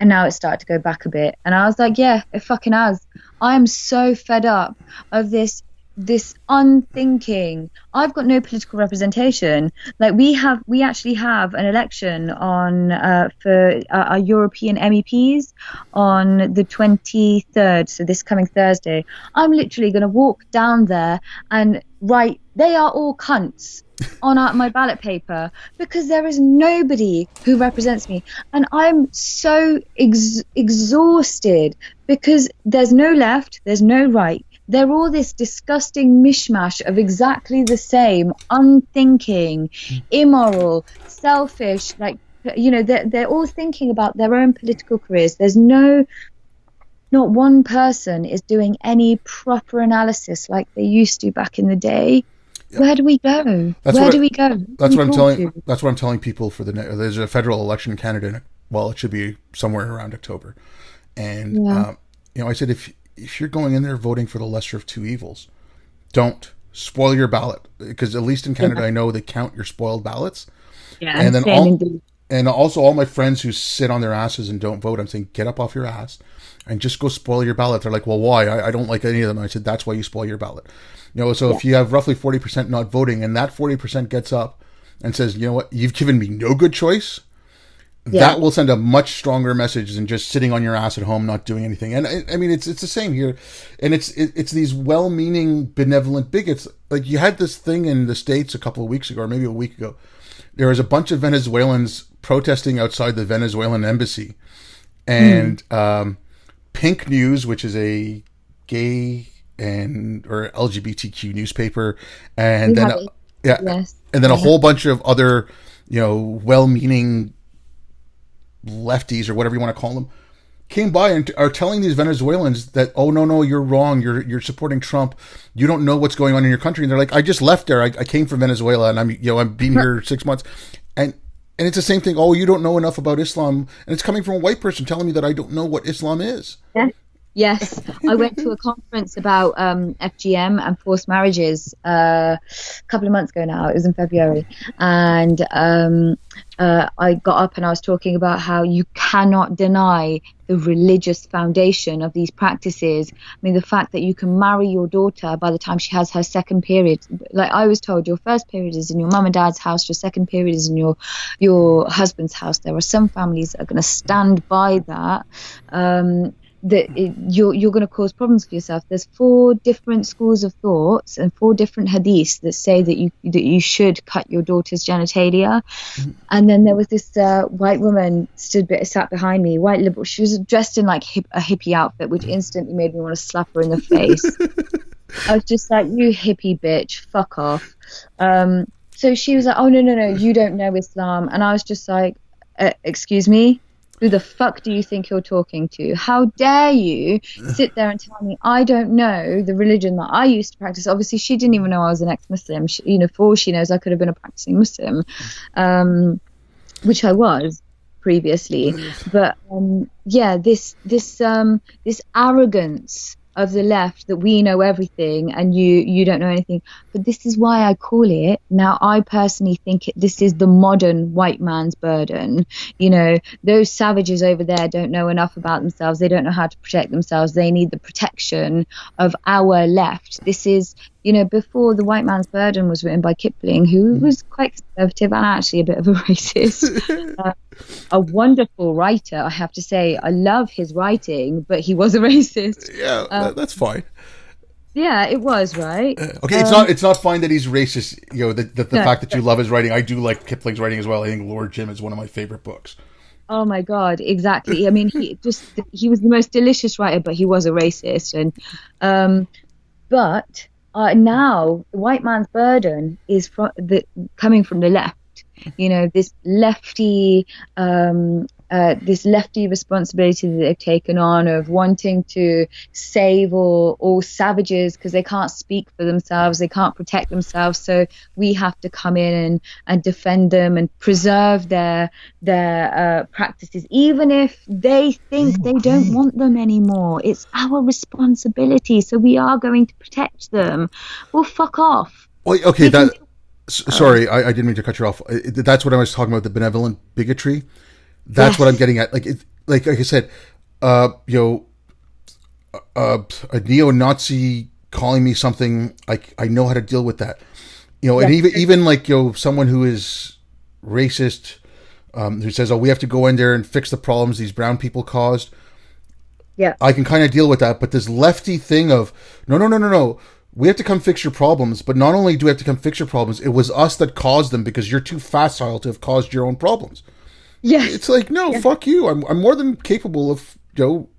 And now it's started to go back a bit. And I was like, yeah, it fucking has. I'm so fed up of this unthinking. I've got no political representation. Like, we actually have an election on for our European MEPs on the 23rd, so this coming Thursday. I'm literally going to walk down there and write, they are all cunts, on my ballot paper, because there is nobody who represents me. And I'm so exhausted because there's no left, there's no right. They're all this disgusting mishmash of exactly the same, unthinking, immoral, selfish, like, they're all thinking about their own political careers. There's no not one person is doing any proper analysis like they used to back in the day. Yeah. Where do we go? That's Where what do we go? Who do that's we what I'm talk telling. to? That's what I'm telling people for there's a federal election in Canada. Well, it should be somewhere around October, and Yeah, I said if you're going in there voting for the lesser of two evils, don't spoil your ballot, because at least in Canada, yeah, I know they count your spoiled ballots, yeah. and then Same all. indeed. And also, all my friends who sit on their asses and don't vote, I'm saying, get up off your ass and just go spoil your ballot. They're like, well, why? I don't like any of them. I said, that's why you spoil your ballot. So Yeah, if you have roughly 40% not voting, and that 40% gets up and says, you know what, you've given me no good choice, yeah, that will send a much stronger message than just sitting on your ass at home not doing anything. And I mean, it's the same here, and it's these well-meaning benevolent bigots. Like, you had this thing in the States a couple of weeks ago, or maybe a week ago. There was a bunch of Venezuelans protesting outside the Venezuelan embassy, and Pink News, which is a gay and or LGBTQ newspaper, and we then have it. yeah, Yes, and then a I have. whole bunch of other well-meaning lefties, or whatever you want to call them, came by and are telling these Venezuelans that, oh, no, you're wrong, you're supporting Trump, you don't know what's going on in your country. And they're like, I just left there, I came from Venezuela, and I'm been here 6 months, and it's the same thing. Oh, you don't know enough about Islam, and it's coming from a white person telling me that I don't know what Islam is. Yes, yes. I went to a conference about FGM and forced marriages a couple of months ago now. It was in February. And I got up and I was talking about how you cannot deny the religious foundation of these practices. I mean, the fact that you can marry your daughter by the time she has her second period. Like I was told, your first period is in your mum and dad's house, your second period is in your husband's house. There are some families that are going to stand by that. You're going to cause problems for yourself. There's 4 different schools of thoughts and 4 different hadiths that say that you should cut your daughter's genitalia. And then there was this white woman sat behind me, white liberal. She was dressed in like a hippie outfit, which instantly made me want to slap her in the face. I was just like, you hippie bitch, fuck off. So she was like, oh no, you don't know Islam. And I was just like, excuse me? Who the fuck do you think you're talking to? How dare you sit there and tell me I don't know the religion that I used to practice? Obviously, she didn't even know I was an ex-Muslim. For all she knows, I could have been a practicing Muslim, which I was previously. But this arrogance of the left that we know everything and you don't know anything. But this is why I call it, now I personally think this is the modern white man's burden. Those savages over there don't know enough about themselves. They don't know how to protect themselves. They need the protection of our left. This is, before The White Man's Burden was written by Kipling, who was quite conservative and actually a bit of a racist. A wonderful writer, I have to say. I love his writing, but he was a racist. Yeah, that's fine. Yeah, it was, right? Okay, it's not fine that he's racist. The fact that you love his writing. I do like Kipling's writing as well. I think Lord Jim is one of my favorite books. Oh my God, exactly. I mean, he was the most delicious writer, but he was a racist. And but now The White Man's Burden is coming from the left. This lefty responsibility that they've taken on of wanting to save all savages because they can't speak for themselves, they can't protect themselves, so we have to come in and defend them and preserve their practices, even if they think they don't want them anymore. It's our responsibility, so we are going to protect them. Well, fuck off. Well, okay, sorry, I didn't mean to cut you off. That's what I was talking about, the benevolent bigotry. That's what I'm getting at. Like I said, a neo-Nazi calling me something, I know how to deal with that. And even like someone who is racist, who says, "Oh, we have to go in there and fix the problems these brown people caused." Yeah, I can kind of deal with that. But this lefty thing of no. We have to come fix your problems, but not only do we have to come fix your problems, it was us that caused them because you're too facile to have caused your own problems. Yeah, It's like, no, fuck you. I'm more than capable of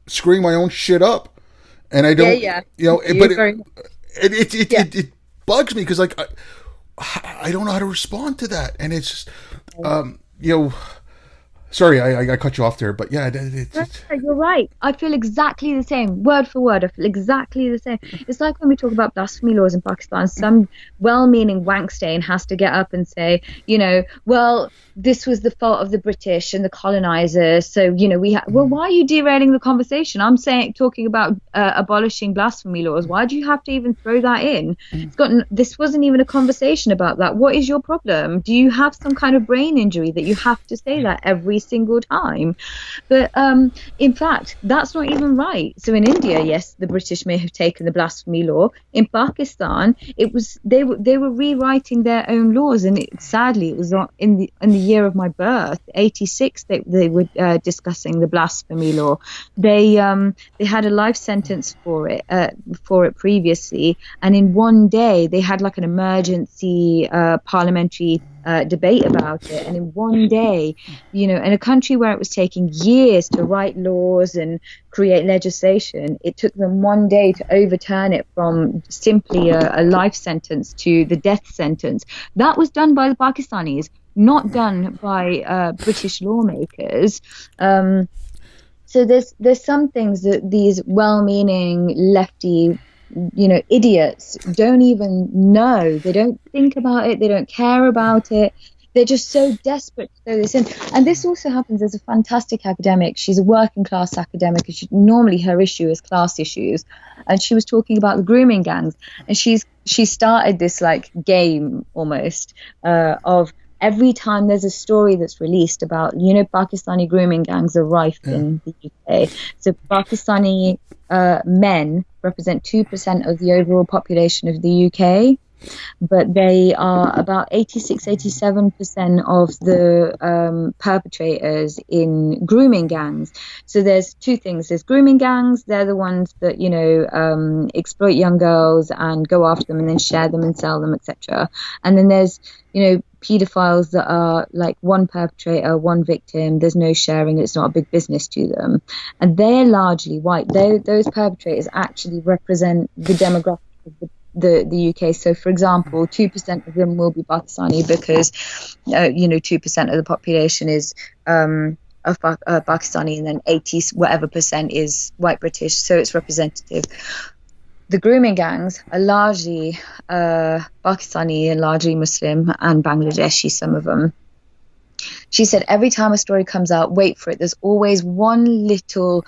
screwing my own shit up, and I don't. It bugs me because I don't know how to respond to that, and it's just Sorry, I cut you off there, but yeah, No, you're right. I feel exactly the same, word for word. I feel exactly the same. It's like when we talk about blasphemy laws in Pakistan, some well-meaning wankstain has to get up and say, well, this was the fault of the British and the colonizers. So, well, why are you derailing the conversation? I'm talking about abolishing blasphemy laws. Why do you have to even throw that in? This wasn't even a conversation about that. What is your problem? Do you have some kind of brain injury that you have to say that every single time? But in fact, that's not even right. So in India, yes, the British may have taken the blasphemy law. In Pakistan, they were rewriting their own laws, and sadly, it was not in the year of my birth, 86. They were discussing the blasphemy law. They had a life sentence for it previously, and in one day they had like an emergency parliamentary debate about it, and in one day, in a country where it was taking years to write laws and create legislation, it took them one day to overturn it from simply a life sentence to the death sentence. That was done by the Pakistanis, not done by British lawmakers. So there's some things that these well-meaning lefty idiots don't even know. They don't think about it. They don't care about it. They're just so desperate to throw this in. And this also happens. There's a fantastic academic. She's a working class academic. And normally her issue is class issues. And she was talking about the grooming gangs. And she started this like game almost of every time there's a story that's released about, Pakistani grooming gangs are rife in the UK. So Pakistani men represent 2% of the overall population of the UK, but they are about 86-87% of the perpetrators in grooming gangs. So there's two things. There's grooming gangs. They're the ones that, exploit young girls and go after them and then share them and sell them, etc. And then there's, pedophiles that are like one perpetrator, one victim. There's no sharing. It's not a big business to them. And they're largely white. Those perpetrators actually represent the demographic of the UK. So, for example, 2% of them will be Pakistani because, 2% of the population is Pakistani, and then 80 whatever percent is white British. So it's representative. The grooming gangs are largely Pakistani and largely Muslim and Bangladeshi, some of them. She said every time a story comes out, wait for it, there's always one little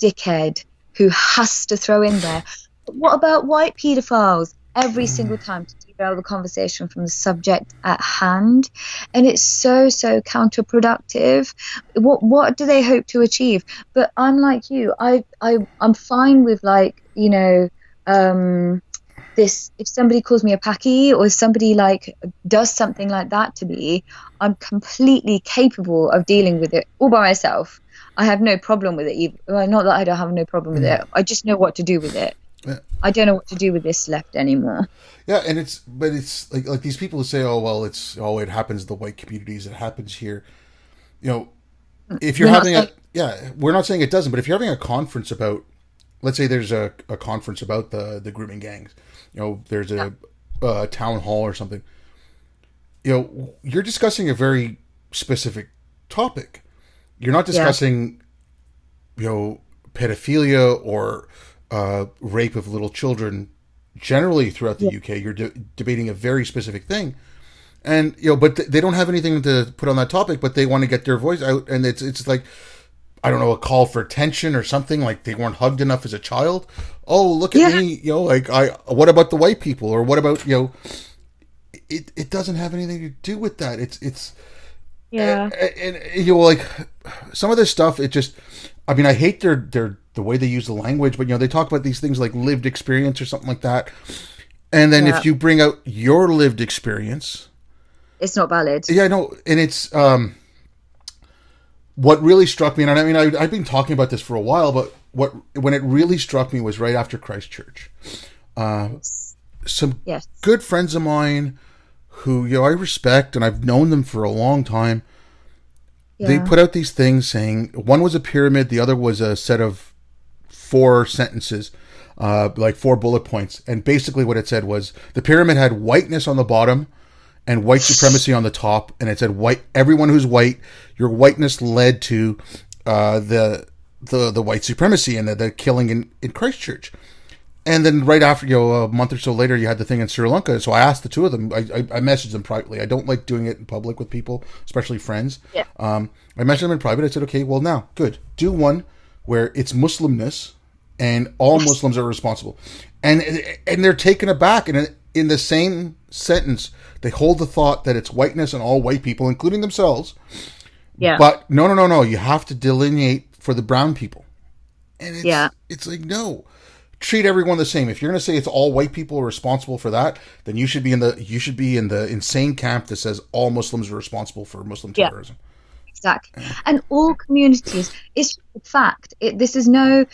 dickhead who has to throw in there, what about white paedophiles? Every single time to derail the conversation from the subject at hand. And it's so counterproductive. What do they hope to achieve? But I'm like you, I'm fine with this. If somebody calls me a Paki, or if somebody does something like that to me, I'm completely capable of dealing with it all by myself. I have no problem with it. Well, not that I don't have no problem with it. I just know what to do with it. Yeah. I don't know what to do with this left anymore. Yeah, and it's like these people who say, "Oh well, it happens in the white communities. It happens here." If you're we're not saying it doesn't, but if you're having a conference about, let's say there's a conference about the grooming gangs, there's a town hall or something, you're discussing a very specific topic. You're not discussing, pedophilia or rape of little children generally throughout the UK. You're debating a very specific thing. And, but they don't have anything to put on that topic, but they want to get their voice out. And it's like, I don't know, a call for attention or something, like they weren't hugged enough as a child. Oh, look at me, what about the white people? Or what about, it doesn't have anything to do with that. And some of this stuff, I hate their the way they use the language, but they talk about these things like lived experience or something like that. And then if you bring out your lived experience, it's not valid. Yeah, no, and it's what really struck me, and I've been talking about this for a while, but when it really struck me was right after Christchurch. Some good friends of mine who I respect, and I've known them for a long time. Yeah. They put out these things saying one was a pyramid, the other was a set of 4 sentences, 4 bullet points, and basically what it said was the pyramid had whiteness on the bottom, and white supremacy on the top, and it said white. Everyone who's white, your whiteness led to the white supremacy and the killing in Christchurch. And then right after, a month or so later, you had the thing in Sri Lanka. So I asked the two of them. I messaged them privately. I don't like doing it in public with people, especially friends. Yeah. I messaged them in private. I said, okay, well now, good. Do one where it's Muslimness and all Muslims are responsible. And they're taken aback. And in the same sentence, they hold the thought that it's whiteness and all white people, including themselves. Yeah. But no. You have to delineate for the brown people. And it's like, no. Treat everyone the same. If you're going to say it's all white people are responsible for that, then you should be in the insane camp that says all Muslims are responsible for Muslim terrorism. Exactly. And all communities, it's a fact. This is no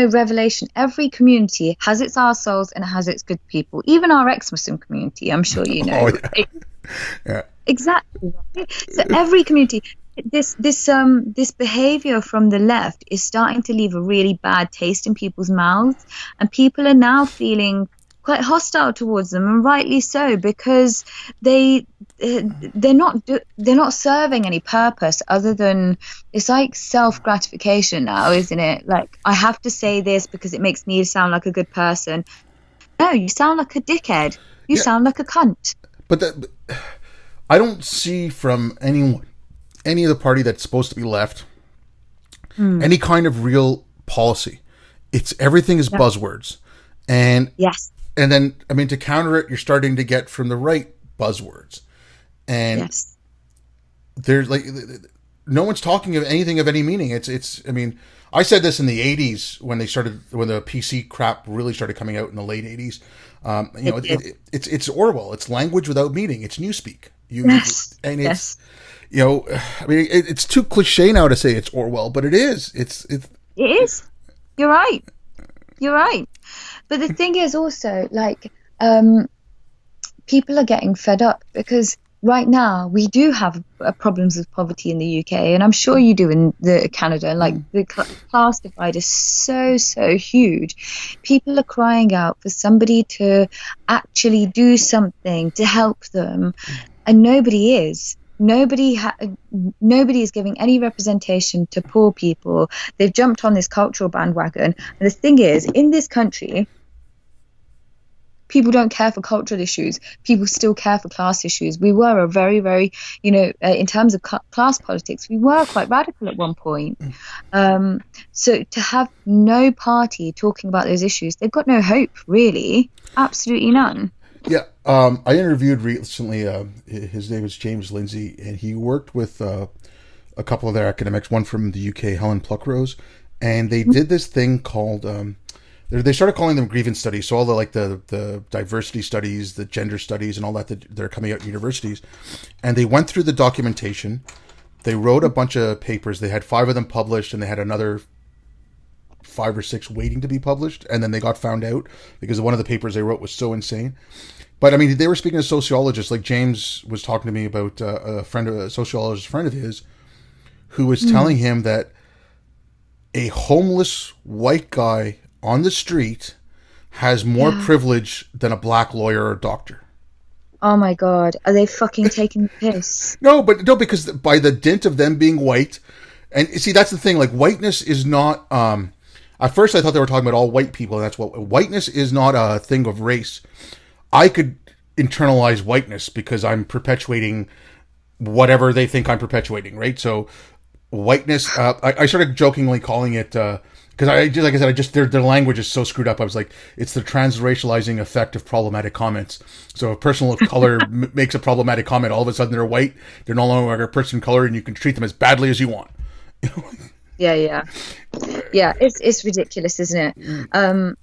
revelation. Every community has its arseholes and it has its good people. Even our ex-Muslim community, I'm sure you know. Oh, yeah. Yeah. Exactly. Right? So every community. This behavior from the left is starting to leave a really bad taste in people's mouths, and people are now feeling quite hostile towards them, and rightly so, because they're not serving any purpose other than it's like self-gratification now, isn't it? Like, I have to say this because it makes me sound like a good person. No, you sound like a dickhead. You sound like a cunt. But I don't see from any of the party that's supposed to be left any kind of real policy. It's everything is buzzwords. And and then, I mean, to counter it, you're starting to get from the right buzzwords. And there's like, no one's talking of anything of any meaning. It's, I mean, I said this in the 80s when the PC crap really started coming out in the late 80s. It's Orwell. It's language without meaning. It's newspeak. I mean, it's too cliche now to say it's Orwell, but it is. It is. You're right. But the thing is also, like, people are getting fed up because right now we do have problems with poverty in the UK, and I'm sure you do in Canada. Like, the class divide is so huge. People are crying out for somebody to actually do something to help them, and nobody is. Nobody is giving any representation to poor people. They've jumped on this cultural bandwagon. And the thing is, in this country, people don't care for cultural issues. People still care for class issues. We were a very, very, in terms of class politics, we were quite radical at one point. So to have no party talking about those issues, they've got no hope, really. Absolutely none. Yeah, I interviewed recently, his name is James Lindsay, and he worked with a couple of their academics, one from the UK, Helen Pluckrose, and they did this thing called, they started calling them grievance studies, so all the diversity studies, the gender studies, and all that they're coming out in universities, and they went through the documentation, they wrote a bunch of papers, they had 5 of them published, and they had another 5 or 6 waiting to be published, and then they got found out because one of the papers they wrote was so insane. But I mean, they were speaking to sociologists. Like, James was talking to me about a sociologist friend of his, who was telling him that a homeless white guy on the street has more privilege than a black lawyer or doctor. Oh my God, are they fucking taking the piss? No, because by the dint of them being white, and see, that's the thing. Like, whiteness is not. At first, I thought they were talking about all white people. And that's what whiteness is, not a thing of race. I could internalize whiteness because I'm perpetuating whatever they think I'm perpetuating, right? So whiteness, I started jokingly calling it, because like I said, their language is so screwed up. I was like, it's the transracializing effect of problematic comments. So if a person of color makes a problematic comment, all of a sudden they're white, they're no longer a person of color, and you can treat them as badly as you want. Yeah, it's ridiculous, isn't it?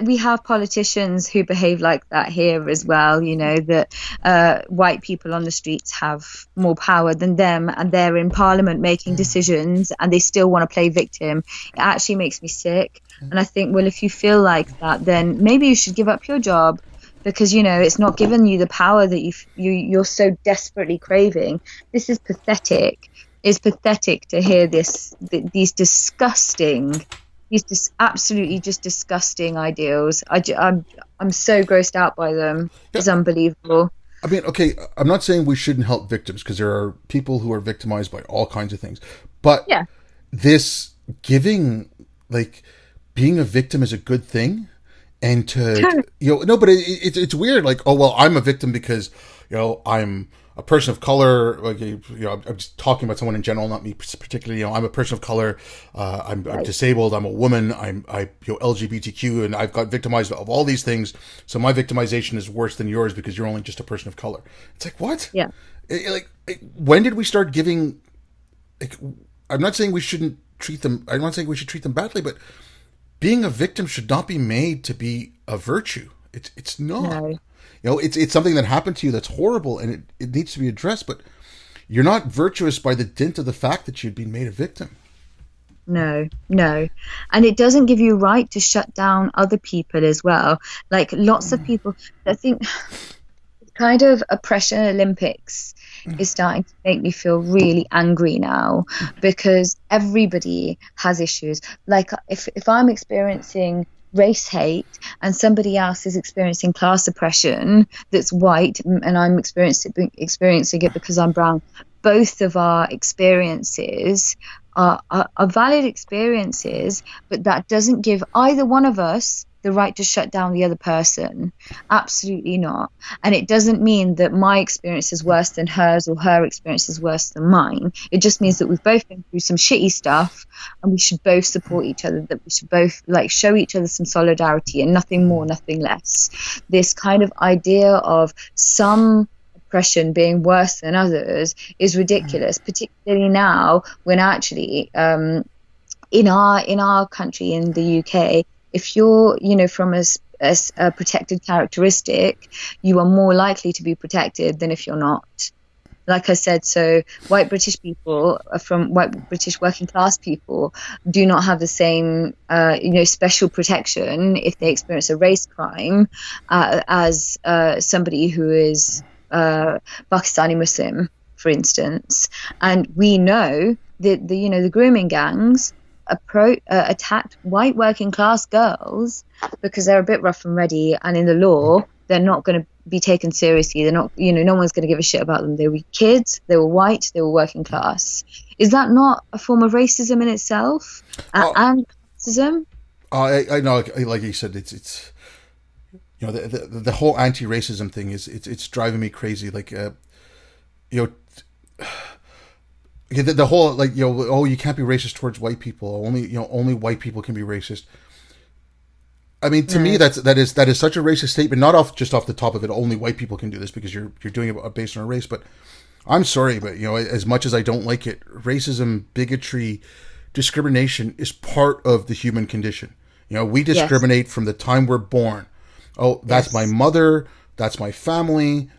We have politicians who behave like that here as well, that white people on the streets have more power than them, and they're in parliament making decisions, and they still want to play victim. It actually makes me sick. And I think, well, if you feel like that, then maybe you should give up your job, because it's not giving you the power that you're so desperately craving. This is pathetic. It's pathetic to hear these disgusting, absolutely just disgusting ideals. I'm so grossed out by them. It's unbelievable. I mean, okay, I'm not saying we shouldn't help victims because there are people who are victimized by all kinds of things. But Yeah. this giving, like, being a victim is a good thing. And no, but it's weird. Like, oh, well, I'm a victim because, I'm a person of color. Like, I'm just talking about someone in general, not me particularly. I'm a person of color. I'm Right. disabled. I'm a woman. I'm LGBTQ, and I've got victimized of all these things. So my victimization is worse than yours because you're only just a person of color. It's like, what? Yeah. When did we start giving? Like, I'm not saying we shouldn't treat them. I'm not saying we should treat them badly, but being a victim should not be made to be a virtue. It's not. No. It's something that happened to you that's horrible, and it needs to be addressed. But you're not virtuous by the dint of the fact that you'd been made a victim. No, no. And it doesn't give you a right to shut down other people as well. Like lots of people, I think kind of oppression Olympics is starting to make me feel really angry now because everybody has issues. Like if I'm experiencing race hate and somebody else is experiencing class oppression that's white and I'm experiencing it because I'm brown, both of our experiences are valid experiences, but that doesn't give either one of us the right to shut down the other person. Absolutely not. And it doesn't mean that my experience is worse than hers or her experience is worse than mine. It just means that we've both been through some shitty stuff and we should both support each other, that we should both show each other some solidarity and nothing more, nothing less. This kind of idea of some oppression being worse than others is ridiculous, particularly now when actually in our country, in the UK, if you're, from a protected characteristic, you are more likely to be protected than if you're not. Like I said, so white British people from white British working class people do not have the same, special protection if they experience a race crime as somebody who is Pakistani Muslim, for instance. And we know that the grooming gangs attacked white working class girls because they're a bit rough and ready, and in the law they're not going to be taken seriously. They're not, no one's going to give a shit about them. They were kids, they were white, they were working class. Is that not a form of racism in itself and classism? I know, like you said, it's the whole anti-racism thing it's driving me crazy. Like the whole you can't be racist towards white people. Only white people can be racist. I mean, to me, that is such a racist statement. Not just off the top of it. Only white people can do this because you're doing it based on a race. But I'm sorry, but as much as I don't like it, racism, bigotry, discrimination is part of the human condition. We discriminate from the time we're born. Oh, that's my mother. That's my family.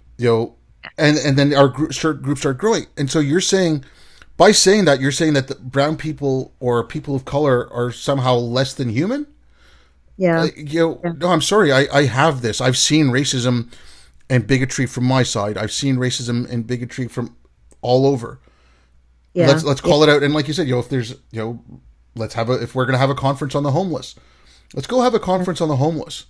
And then our groups start growing. And so you're saying. By saying that, you're saying that the brown people or people of color are somehow less than human? Yeah. No, I'm sorry. I have this. I've seen racism and bigotry from my side. I've seen racism and bigotry from all over. Yeah. Let's call it out. And like you said, if there's, if we're going to have a conference on the homeless, let's go have a conference on the homeless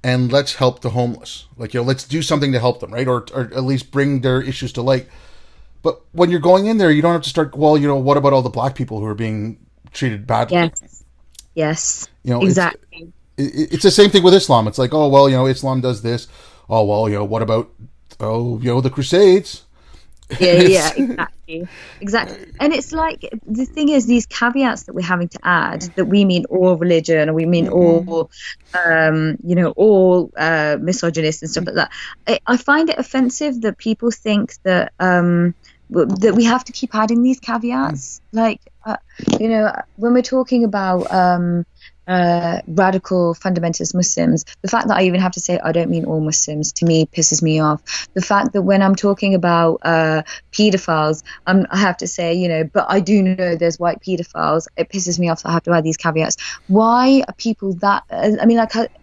and let's help the homeless. Let's do something to help them, right? Or at least bring their issues to light. But when you're going in there, you don't have to start, what about all the black people who are being treated badly? Yes. Exactly. It's the same thing with Islam. It's like, Islam does this. Oh, well, what about, the Crusades? Yeah, exactly. And it's like, the thing is, these caveats that we're having to add, that we mean all religion, or we mean all, all misogynists and stuff like that. I find it offensive that people think that that we have to keep adding these caveats. When we're talking about radical fundamentalist Muslims, the fact that I even have to say I don't mean all Muslims, to me pisses me off. The fact that when I'm talking about pedophiles, I have to say, but I do know there's white pedophiles, it pisses me off that I have to add these caveats. Why are people that,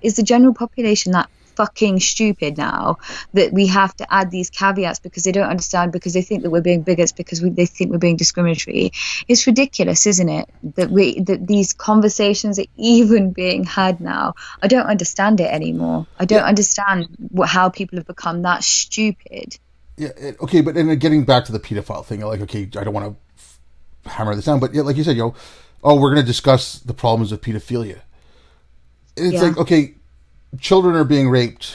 is the general population that fucking stupid now that we have to add these caveats because they don't understand, because they think that we're being bigots, because they think we're being discriminatory? It's ridiculous, isn't it, that these conversations are even being had now? I don't understand it anymore. I don't understand how people have become that stupid. yeah, okay, but and getting back to the pedophile thing, like, okay, I don't want to hammer this down, but yeah, like you said, oh, we're going to discuss the problems of pedophilia. It's Yeah. like, okay, children are being raped.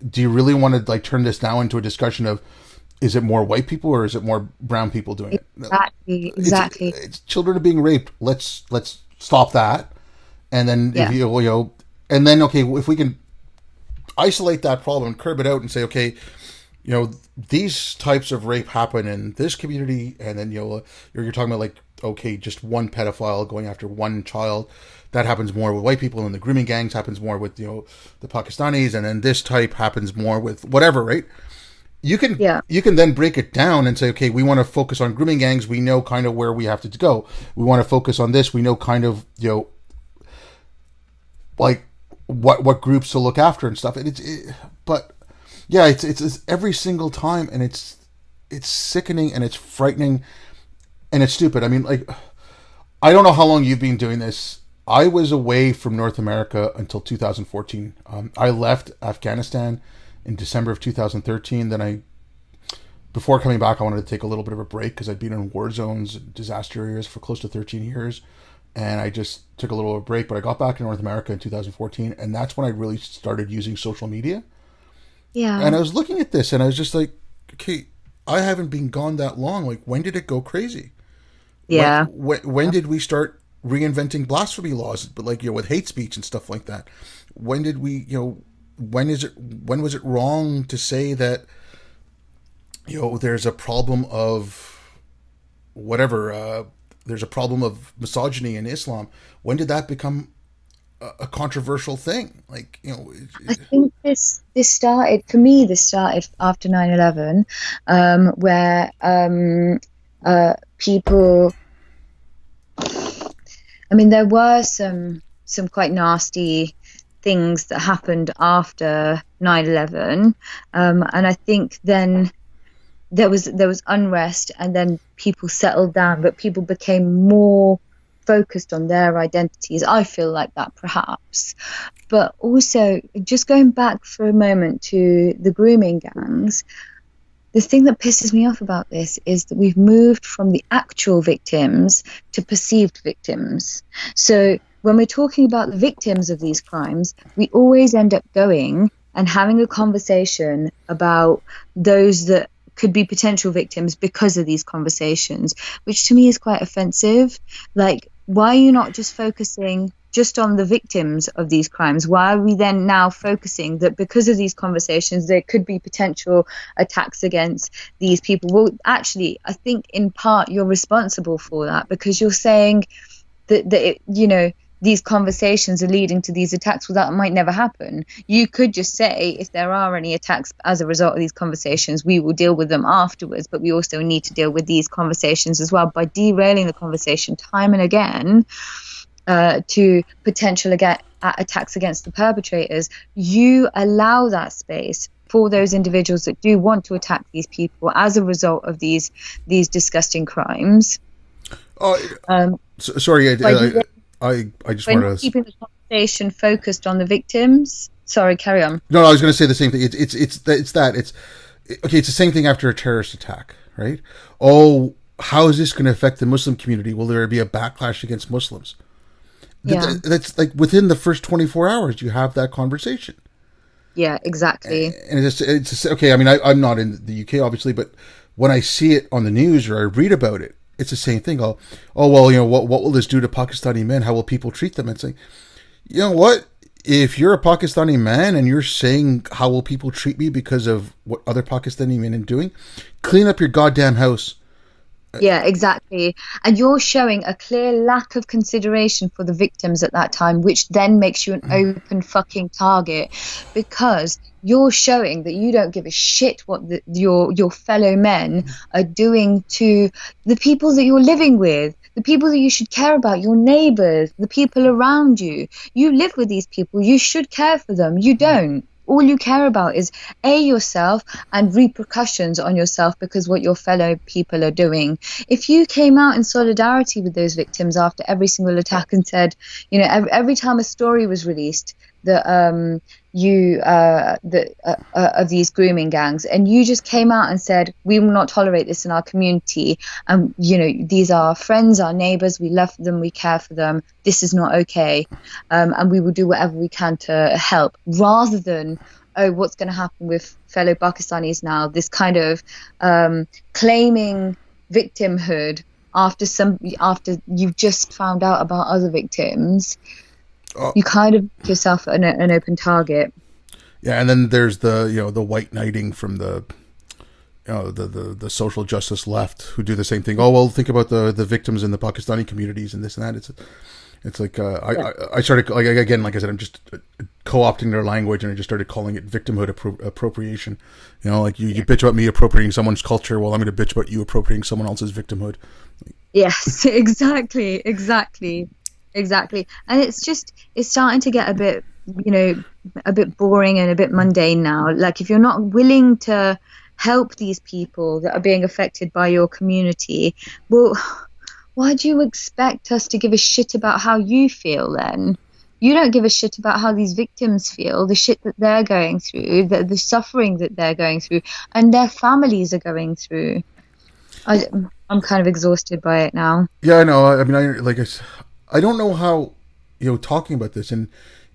Do you really want to like turn this now into a discussion of is it more white people or is it more brown people doing it? Exactly. Exactly. It's children are being raped. Let's stop that, and then Yeah. if and then okay, if we can isolate that problem, curb it out, and say, okay, these types of rape happen in this community, and then you're talking about like, okay, just one pedophile going after one child. That happens more with white people, and the grooming gangs happens more with the Pakistanis, and then this type happens more with whatever, right? You can then break it down and say, okay, we want to focus on grooming gangs. We know kind of where we have to go. We want to focus on this. We know kind of like what groups to look after and stuff. But yeah, it's every single time, and it's sickening and it's frightening and it's stupid. I mean, like, I don't know how long you've been doing this. I was away from North America until 2014. I left Afghanistan in December of 2013. Then before coming back, I wanted to take a little bit of a break because I'd been in war zones, disaster areas for close to 13 years. And I just took a little of a break, but I got back to North America in 2014. And that's when I really started using social media. Yeah. And I was looking at this and I was just like, okay, I haven't been gone that long. Like, when did it go crazy? Yeah. When did we start reinventing blasphemy laws, but like, with hate speech and stuff like that? When did we, when was it wrong to say that, there's a problem of whatever, there's a problem of misogyny in Islam? When did that become a controversial thing? Like, I think this started for me. This started after 9/11, where people. I mean, there were some quite nasty things that happened after 9/11, and I think then there was unrest, and then people settled down, but people became more focused on their identities. I feel like that, perhaps. But also, just going back for a moment to the grooming gangs, the thing that pisses me off about this is that we've moved from the actual victims to perceived victims. So when we're talking about the victims of these crimes, we always end up going and having a conversation about those that could be potential victims because of these conversations, which to me is quite offensive. Like, why are you not just focusing just on the victims of these crimes? Why are we then now focusing that because of these conversations there could be potential attacks against these people? Well, actually, I think in part you're responsible for that, because you're saying that these conversations are leading to these attacks. Well, that might never happen. You could just say, if there are any attacks as a result of these conversations, we will deal with them afterwards, but we also need to deal with these conversations as well. By derailing the conversation time and again to potential attacks against the perpetrators, you allow that space for those individuals that do want to attack these people as a result of these disgusting crimes. Sorry, I just want to keeping the conversation focused on the victims. Sorry, carry on. No, I was going to say the same thing. It's the same thing after a terrorist attack, right? Oh, how is this going to affect the Muslim community? Will there be a backlash against Muslims? Yeah. That's like within the first 24 hours you have that conversation. Yeah, exactly. And it's okay. I mean, I'm not in the UK obviously, but when I see it on the news or I read about it, it's the same thing. Oh well, what will this do to Pakistani men? How will people treat them? And saying, you know what? If you're a Pakistani man and you're saying how will people treat me because of what other Pakistani men are doing, clean up your goddamn house. Yeah, exactly. And you're showing a clear lack of consideration for the victims at that time, which then makes you an open fucking target, because you're showing that you don't give a shit what your fellow men are doing to the people that you're living with, the people that you should care about, your neighbors, the people around you. You live with these people. You should care for them. You don't. All you care about is yourself and repercussions on yourself because what your fellow people are doing. If you came out in solidarity with those victims after every single attack and said, every time a story was released, that of these grooming gangs, and you just came out and said we will not tolerate this in our community, and these are our friends, our neighbors, we love them, we care for them, this is not okay, and we will do whatever we can to help, rather than, oh, what's going to happen with fellow Pakistanis now, this kind of claiming victimhood after you've just found out about other victims. You kind of put yourself an open target. Yeah, and then there's the white knighting from the the social justice left, who do the same thing. Oh, well, think about the victims in the Pakistani communities and this and that. It's like I started, like, again, like I said, I'm just co-opting their language, and I just started calling it victimhood appropriation. Like you bitch about me appropriating someone's culture, well, I'm going to bitch about you appropriating someone else's victimhood. Yes, exactly. And it's starting to get a bit boring and a bit mundane now. Like, if you're not willing to help these people that are being affected by your community, well, why do you expect us to give a shit about how you feel then? You don't give a shit about how these victims feel, the shit that they're going through, the suffering that they're going through, and their families are going through. I'm kind of exhausted by it now. Yeah, I know. I mean, I don't know how, talking about this, and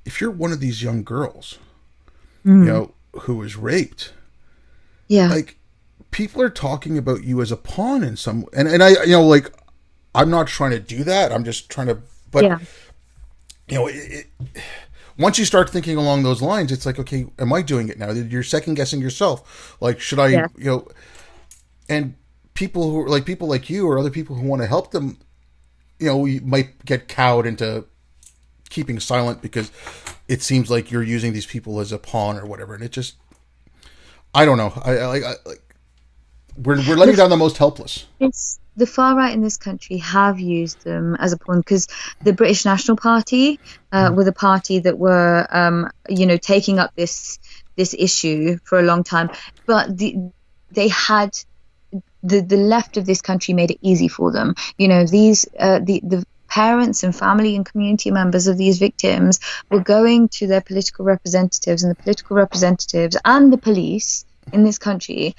if you're one of these young girls, who was raped, like, people are talking about you as a pawn in some, and I, like, I'm not trying to do that. I'm just trying to, but, once you start thinking along those lines, it's like, okay, am I doing it now? You're second guessing yourself. Like, should I, and people like you or other people who want to help them, you might get cowed into keeping silent because it seems like you're using these people as a pawn or whatever. And it just, I don't know. We're letting down the most helpless. It's the far right in this country have used them as a pawn, because the British National Party were the party that were, taking up this issue for a long time. But they had the left of this country made it easy for them. The parents and family and community members of these victims were going to their political representatives, and the political representatives and the police in this country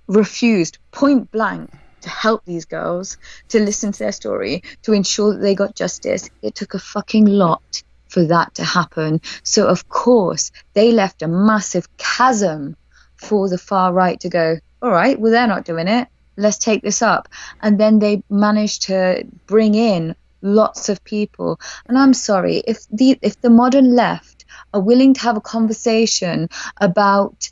refused point blank to help these girls, to listen to their story, to ensure that they got justice. It took a fucking lot for that to happen. So of course they left a massive chasm for the far right to go, all right, well, they're not doing it, let's take this up. And then they managed to bring in lots of people. And I'm sorry, if the modern left are willing to have a conversation about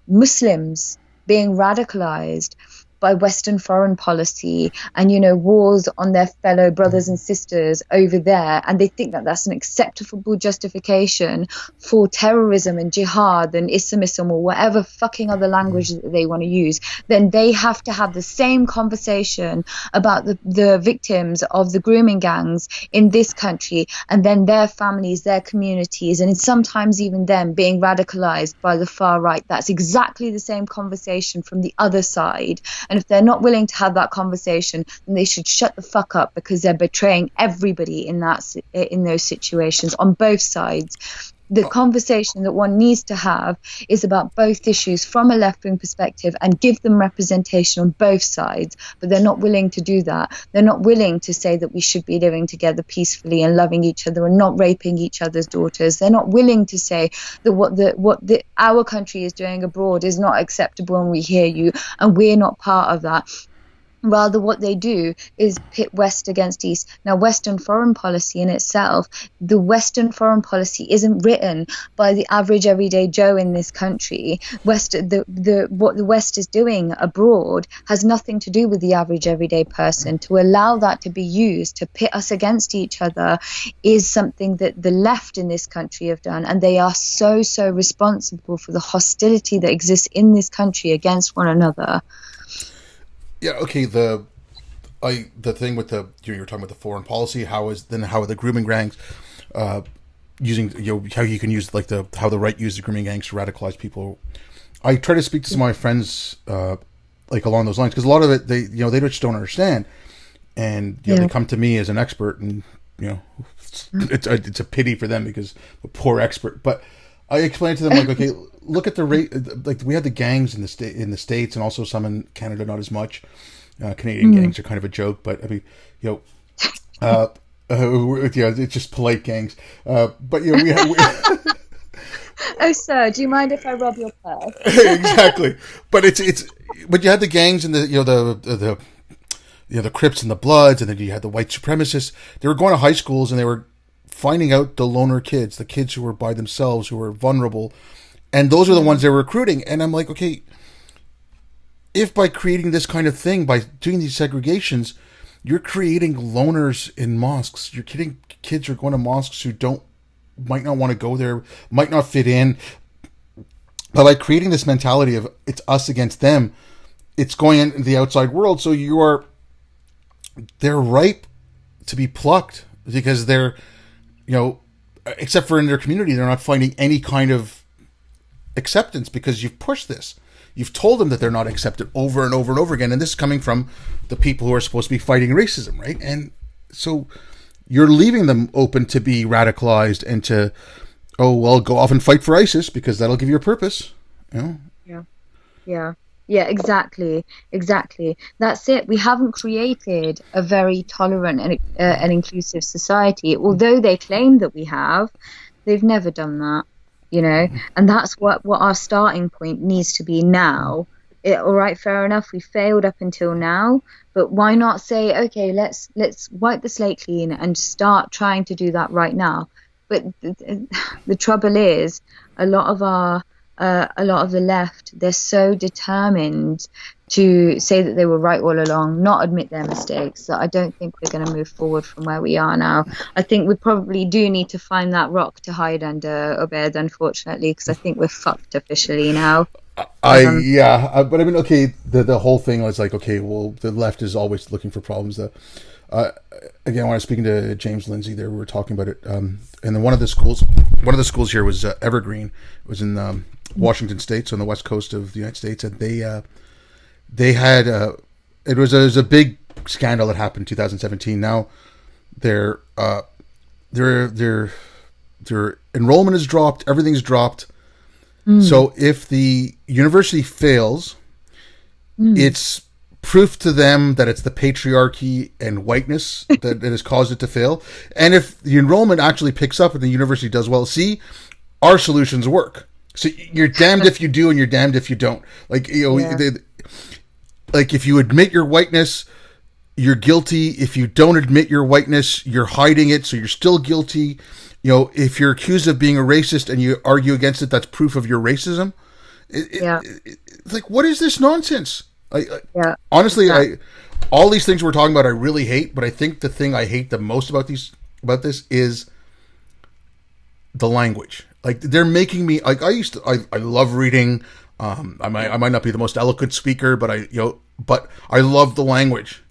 Muslims being radicalized by Western foreign policy and, wars on their fellow brothers and sisters over there, and they think that that's an acceptable justification for terrorism and jihad and Islamism or whatever fucking other language that they want to use, then they have to have the same conversation about the victims of the grooming gangs in this country, and then their families, their communities, and sometimes even them being radicalized by the far right. That's exactly the same conversation from the other side. And if they're not willing to have that conversation, then they should shut the fuck up, because they're betraying everybody in those situations on both sides. The conversation that one needs to have is about both issues from a left-wing perspective and give them representation on both sides. But they're not willing to do that. They're not willing to say that we should be living together peacefully and loving each other and not raping each other's daughters. They're not willing to say that what our country is doing abroad is not acceptable, and we hear you and we're not part of that. Rather, what they do is pit West against East. Now, Western foreign policy in itself, the Western foreign policy isn't written by the average everyday Joe in this country. What the West is doing abroad has nothing to do with the average everyday person. To allow that to be used to pit us against each other is something that the left in this country have done, and they are so responsible for the hostility that exists in this country against one another. Yeah, okay. The thing with the, you were talking about the foreign policy. How are the grooming gangs using, how you can use how the right uses the grooming gangs to radicalize people? I try to speak to some of my friends along those lines, because a lot of it they just don't understand, and they come to me as an expert, and you know, it's a pity for them because a poor expert. But I explained to them like, okay, look at the rate. Like we had the gangs in the States and also some in Canada, not as much. Canadian gangs are kind of a joke, but I mean, you know, yeah, it's just polite gangs. But you know, we have. Oh, sir, do you mind if I rob your purse? Exactly, but but you had the gangs and the Crips and the Bloods, and then you had the white supremacists. They were going to high schools and they were finding out the loner kids, the kids who were by themselves, who were vulnerable, and those are the ones they were recruiting. And I'm like, okay, if by creating this kind of thing, by doing these segregations, you're creating loners in mosques, you're kidding kids who are going to mosques who might not want to go there, might not fit in. But by creating this mentality of it's us against them, it's going into the outside world. So they're ripe to be plucked because they're, you know, except for in their community, they're not finding any kind of acceptance because you've pushed this. You've told them that they're not accepted over and over and over again. And this is coming from the people who are supposed to be fighting racism, right? And so you're leaving them open to be radicalized and to, go off and fight for ISIS because that'll give you a purpose. You know? Yeah, exactly. That's it. We haven't created a very tolerant and inclusive society. Although they claim that we have, they've never done that, you know. And that's what our starting point needs to be now. All right, fair enough. We failed up until now, but why not say, okay, let's wipe the slate clean and start trying to do that right now? But the trouble is, a lot of the left, they're so determined to say that they were right all along, not admit their mistakes, that I don't think we're going to move forward from where we are now. I think we probably do need to find that rock to hide under, Obed, unfortunately, because I think we're fucked officially now. But I mean, okay, the whole thing was like, okay, well, the left is always looking for problems. Again, when I was speaking to James Lindsay there, we were talking about it. And then one of the schools here was Evergreen. It was in Washington State, so on the west coast of the United States, and they had it was a big scandal that happened in 2017. Now their enrollment has dropped, everything's dropped. So if the university fails, it's proof to them that it's the patriarchy and whiteness that has caused it to fail. And if the enrollment actually picks up and the university does well, see, our solutions work. So you're damned if you do and you're damned if you don't. Like, you know, like if you admit your whiteness, you're guilty. If you don't admit your whiteness, you're hiding it, so you're still guilty. You know, if you're accused of being a racist and you argue against it, that's proof of your racism. It's like, what is this nonsense? Honestly, all these things we're talking about, I really hate. But I think the thing I hate the most about this is the language. Like, they're making me like I love reading. I might not be the most eloquent speaker, but I love the language.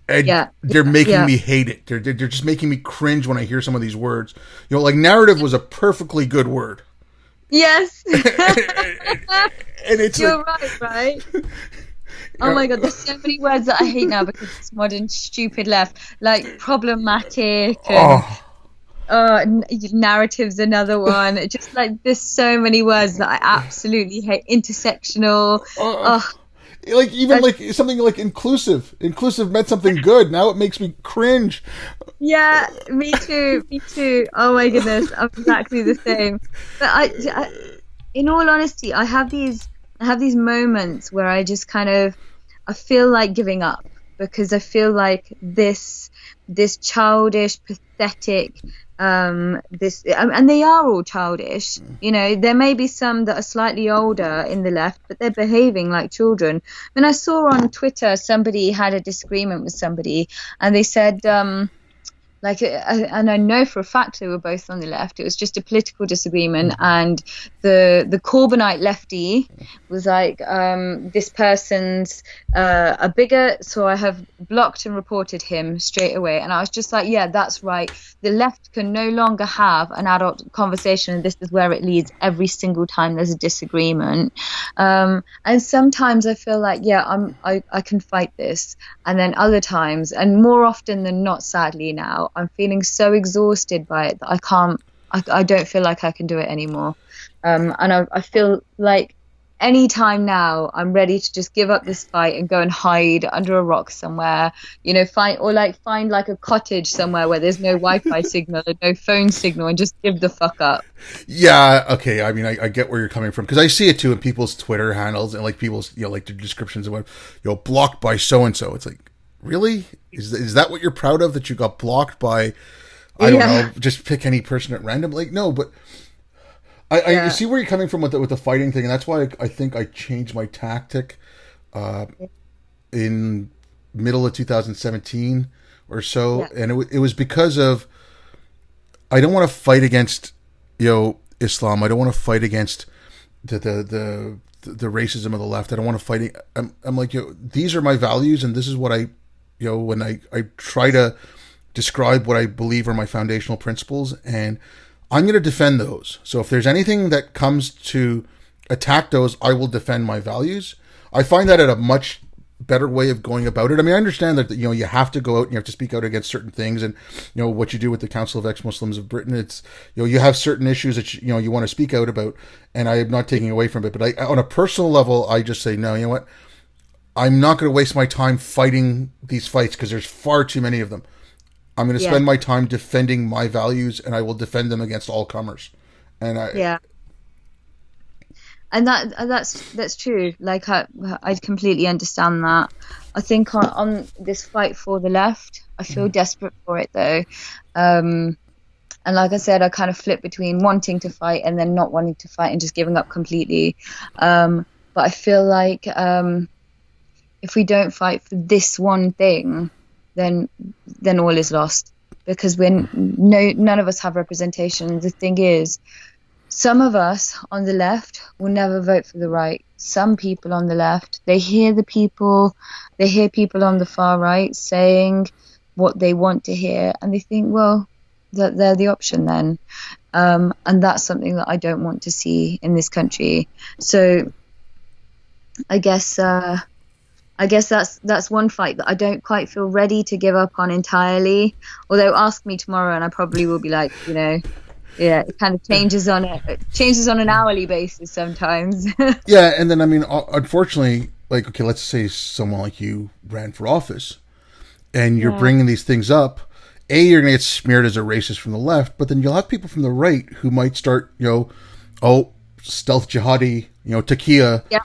And they're making me hate it. They're just making me cringe when I hear some of these words. You know, like narrative was a perfectly good word. Yes. And it's You're right? Oh my God, there's so many words that I hate now because it's modern stupid left. Like problematic and narrative's another one. Just like there's so many words that I absolutely hate. Intersectional. Like even like something like inclusive meant something good. Now it makes me cringe. Yeah, me too. Oh my goodness, I'm exactly the same. But I in all honesty, I have these moments where I just I feel like giving up, because I feel like this childish, pathetic, and they are all childish. You know, there may be some that are slightly older in the left, but they're behaving like children. And I saw on Twitter somebody had a disagreement with somebody, and they said, and I know for a fact they were both on the left. It was just a political disagreement, and the Corbynite lefty was like, this person's a bigot, so I have blocked and reported him straight away. And I was just like, yeah, that's right. The left can no longer have an adult conversation, and this is where it leads every single time there's a disagreement. And sometimes I feel like, I can fight this, and then other times, and more often than not, sadly now, I'm feeling so exhausted by it that I don't feel like I can do it anymore. And I feel like any time now I'm ready to just give up this fight and go and hide under a rock somewhere, find like a cottage somewhere where there's no Wi-Fi signal and no phone signal, and just give the fuck up. Yeah, okay. I mean, I get where you're coming from, because I see it too in people's Twitter handles and like people's, like their descriptions of what, blocked by so and so. It's like, really? Is that what you're proud of, that you got blocked by? I don't know. Just pick any person at random. Like, no, but I see where you're coming from with the fighting thing, and that's why I think I changed my tactic in middle of 2017 or so, and it was because of, I don't want to fight against Islam. I don't want to fight against the racism of the left. I don't want to fight. I'm like, these are my values, and this is what I when I try to describe what I believe are my foundational principles, and I'm going to defend those. So if there's anything that comes to attack those, I will defend my values. I find that a much better way of going about it. I mean, I understand that you have to go out and you have to speak out against certain things, and what you do with the Council of Ex-Muslims of Britain. It's you have certain issues that you want to speak out about, and I am not taking away from it. But on a personal level, I just say no. You know what? I'm not going to waste my time fighting these fights, because there's far too many of them. I'm going to spend my time defending my values, and I will defend them against all comers. And and that's true. Like I completely understand that. I think on this fight for the left, I feel desperate for it though. And like I said, I kind of flip between wanting to fight and then not wanting to fight and just giving up completely. But I feel like if we don't fight for this one thing, then all is lost, because none of us have representation. The thing is, some of us on the left will never vote for the right. Some people on the left, they hear people on the far right saying what they want to hear, and they think, well, that they're the option then. And that's something that I don't want to see in this country. So I guess that's one fight that I don't quite feel ready to give up on entirely. Although ask me tomorrow and I probably will be like, it kind of changes on an hourly basis sometimes. Yeah, and then I mean, unfortunately, like, okay, let's say someone like you ran for office, and you're bringing these things up. You're going to get smeared as a racist from the left, but then you'll have people from the right who might start, stealth jihadi, taqiyya,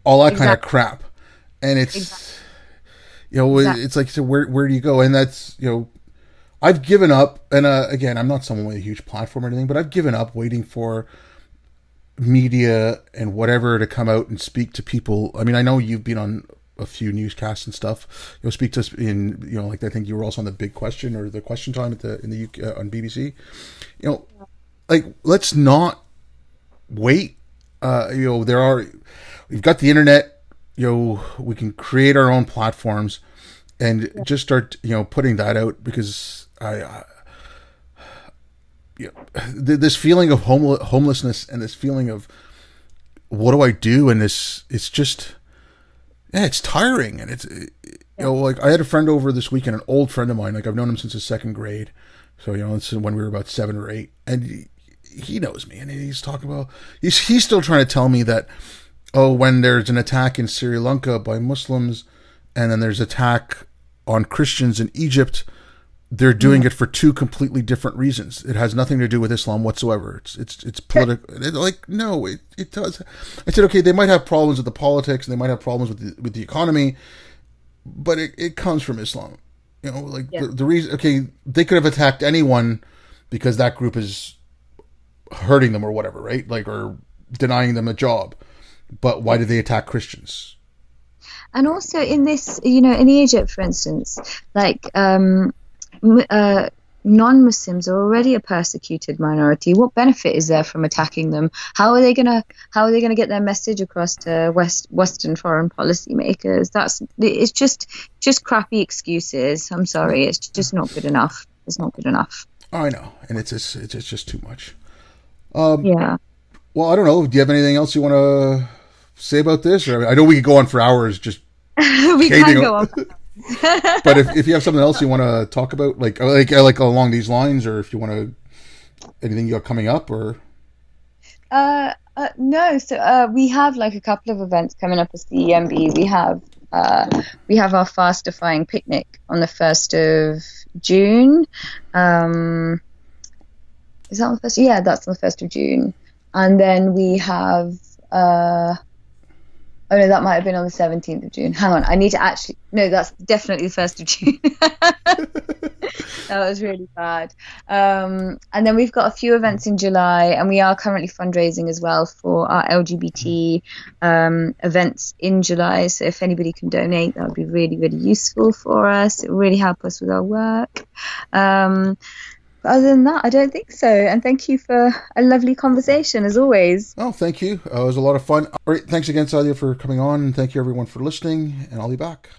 all that kind of crap. And it's, it's like, so where do you go? And that's, I've given up. And again, I'm not someone with a huge platform or anything, but I've given up waiting for media and whatever to come out and speak to people. I mean, I know you've been on a few newscasts and stuff. You'll speak to us in, like I think you were also on the Big Question or the Question Time in the UK, on BBC. Like, let's not wait. We've got the internet. We can create our own platforms and just start, putting that out, because this feeling of homelessness and this feeling of what do I do, and it's just, it's tiring, and it's, like I had a friend over this weekend, an old friend of mine, like I've known him since the second grade, so this is when we were about 7 or 8, and he knows me, and he's talking about, he's still trying to tell me that, when there's an attack in Sri Lanka by Muslims, and then there's attack on Christians in Egypt, they're doing it for two completely different reasons. It has nothing to do with Islam whatsoever. It's political. Like, no, it does. I said, okay, they might have problems with the politics, and they might have problems with the economy, but it comes from Islam. The reason. Okay, they could have attacked anyone because that group is hurting them or whatever, right? Like, or denying them a job. But why did they attack Christians? And also in this, in Egypt, for instance, like non-Muslims are already a persecuted minority. What benefit is there from attacking them? How are they gonna get their message across to Western foreign policy makers? It's just crappy excuses. I'm sorry, it's just not good enough. It's not good enough. I know, and it's just too much. Yeah. Well, I don't know. Do you have anything else you want to say about this? Or, I know we could go on for hours just we can go on. But if you have something else you want to talk about, like along these lines, or if you want anything you got coming up, or No, so we have like a couple of events coming up as the EMB. We have our fast defying picnic on the 1st of June. Is that on the first? Yeah, that's on the 1st of June. And then we have oh no, that might have been on the 17th of June. Hang on, I need to actually. No, that's definitely the 1st of June. That was really bad. And then we've got a few events in July, and we are currently fundraising as well for our LGBT events in July. So if anybody can donate, that would be really, really useful for us. It will really help us with our work. But other than that, I don't think so. And thank you for a lovely conversation, as always. oh, thank you. It was a lot of fun. All right, thanks again, Sadia, for coming on, and thank you everyone for listening. And I'll be back.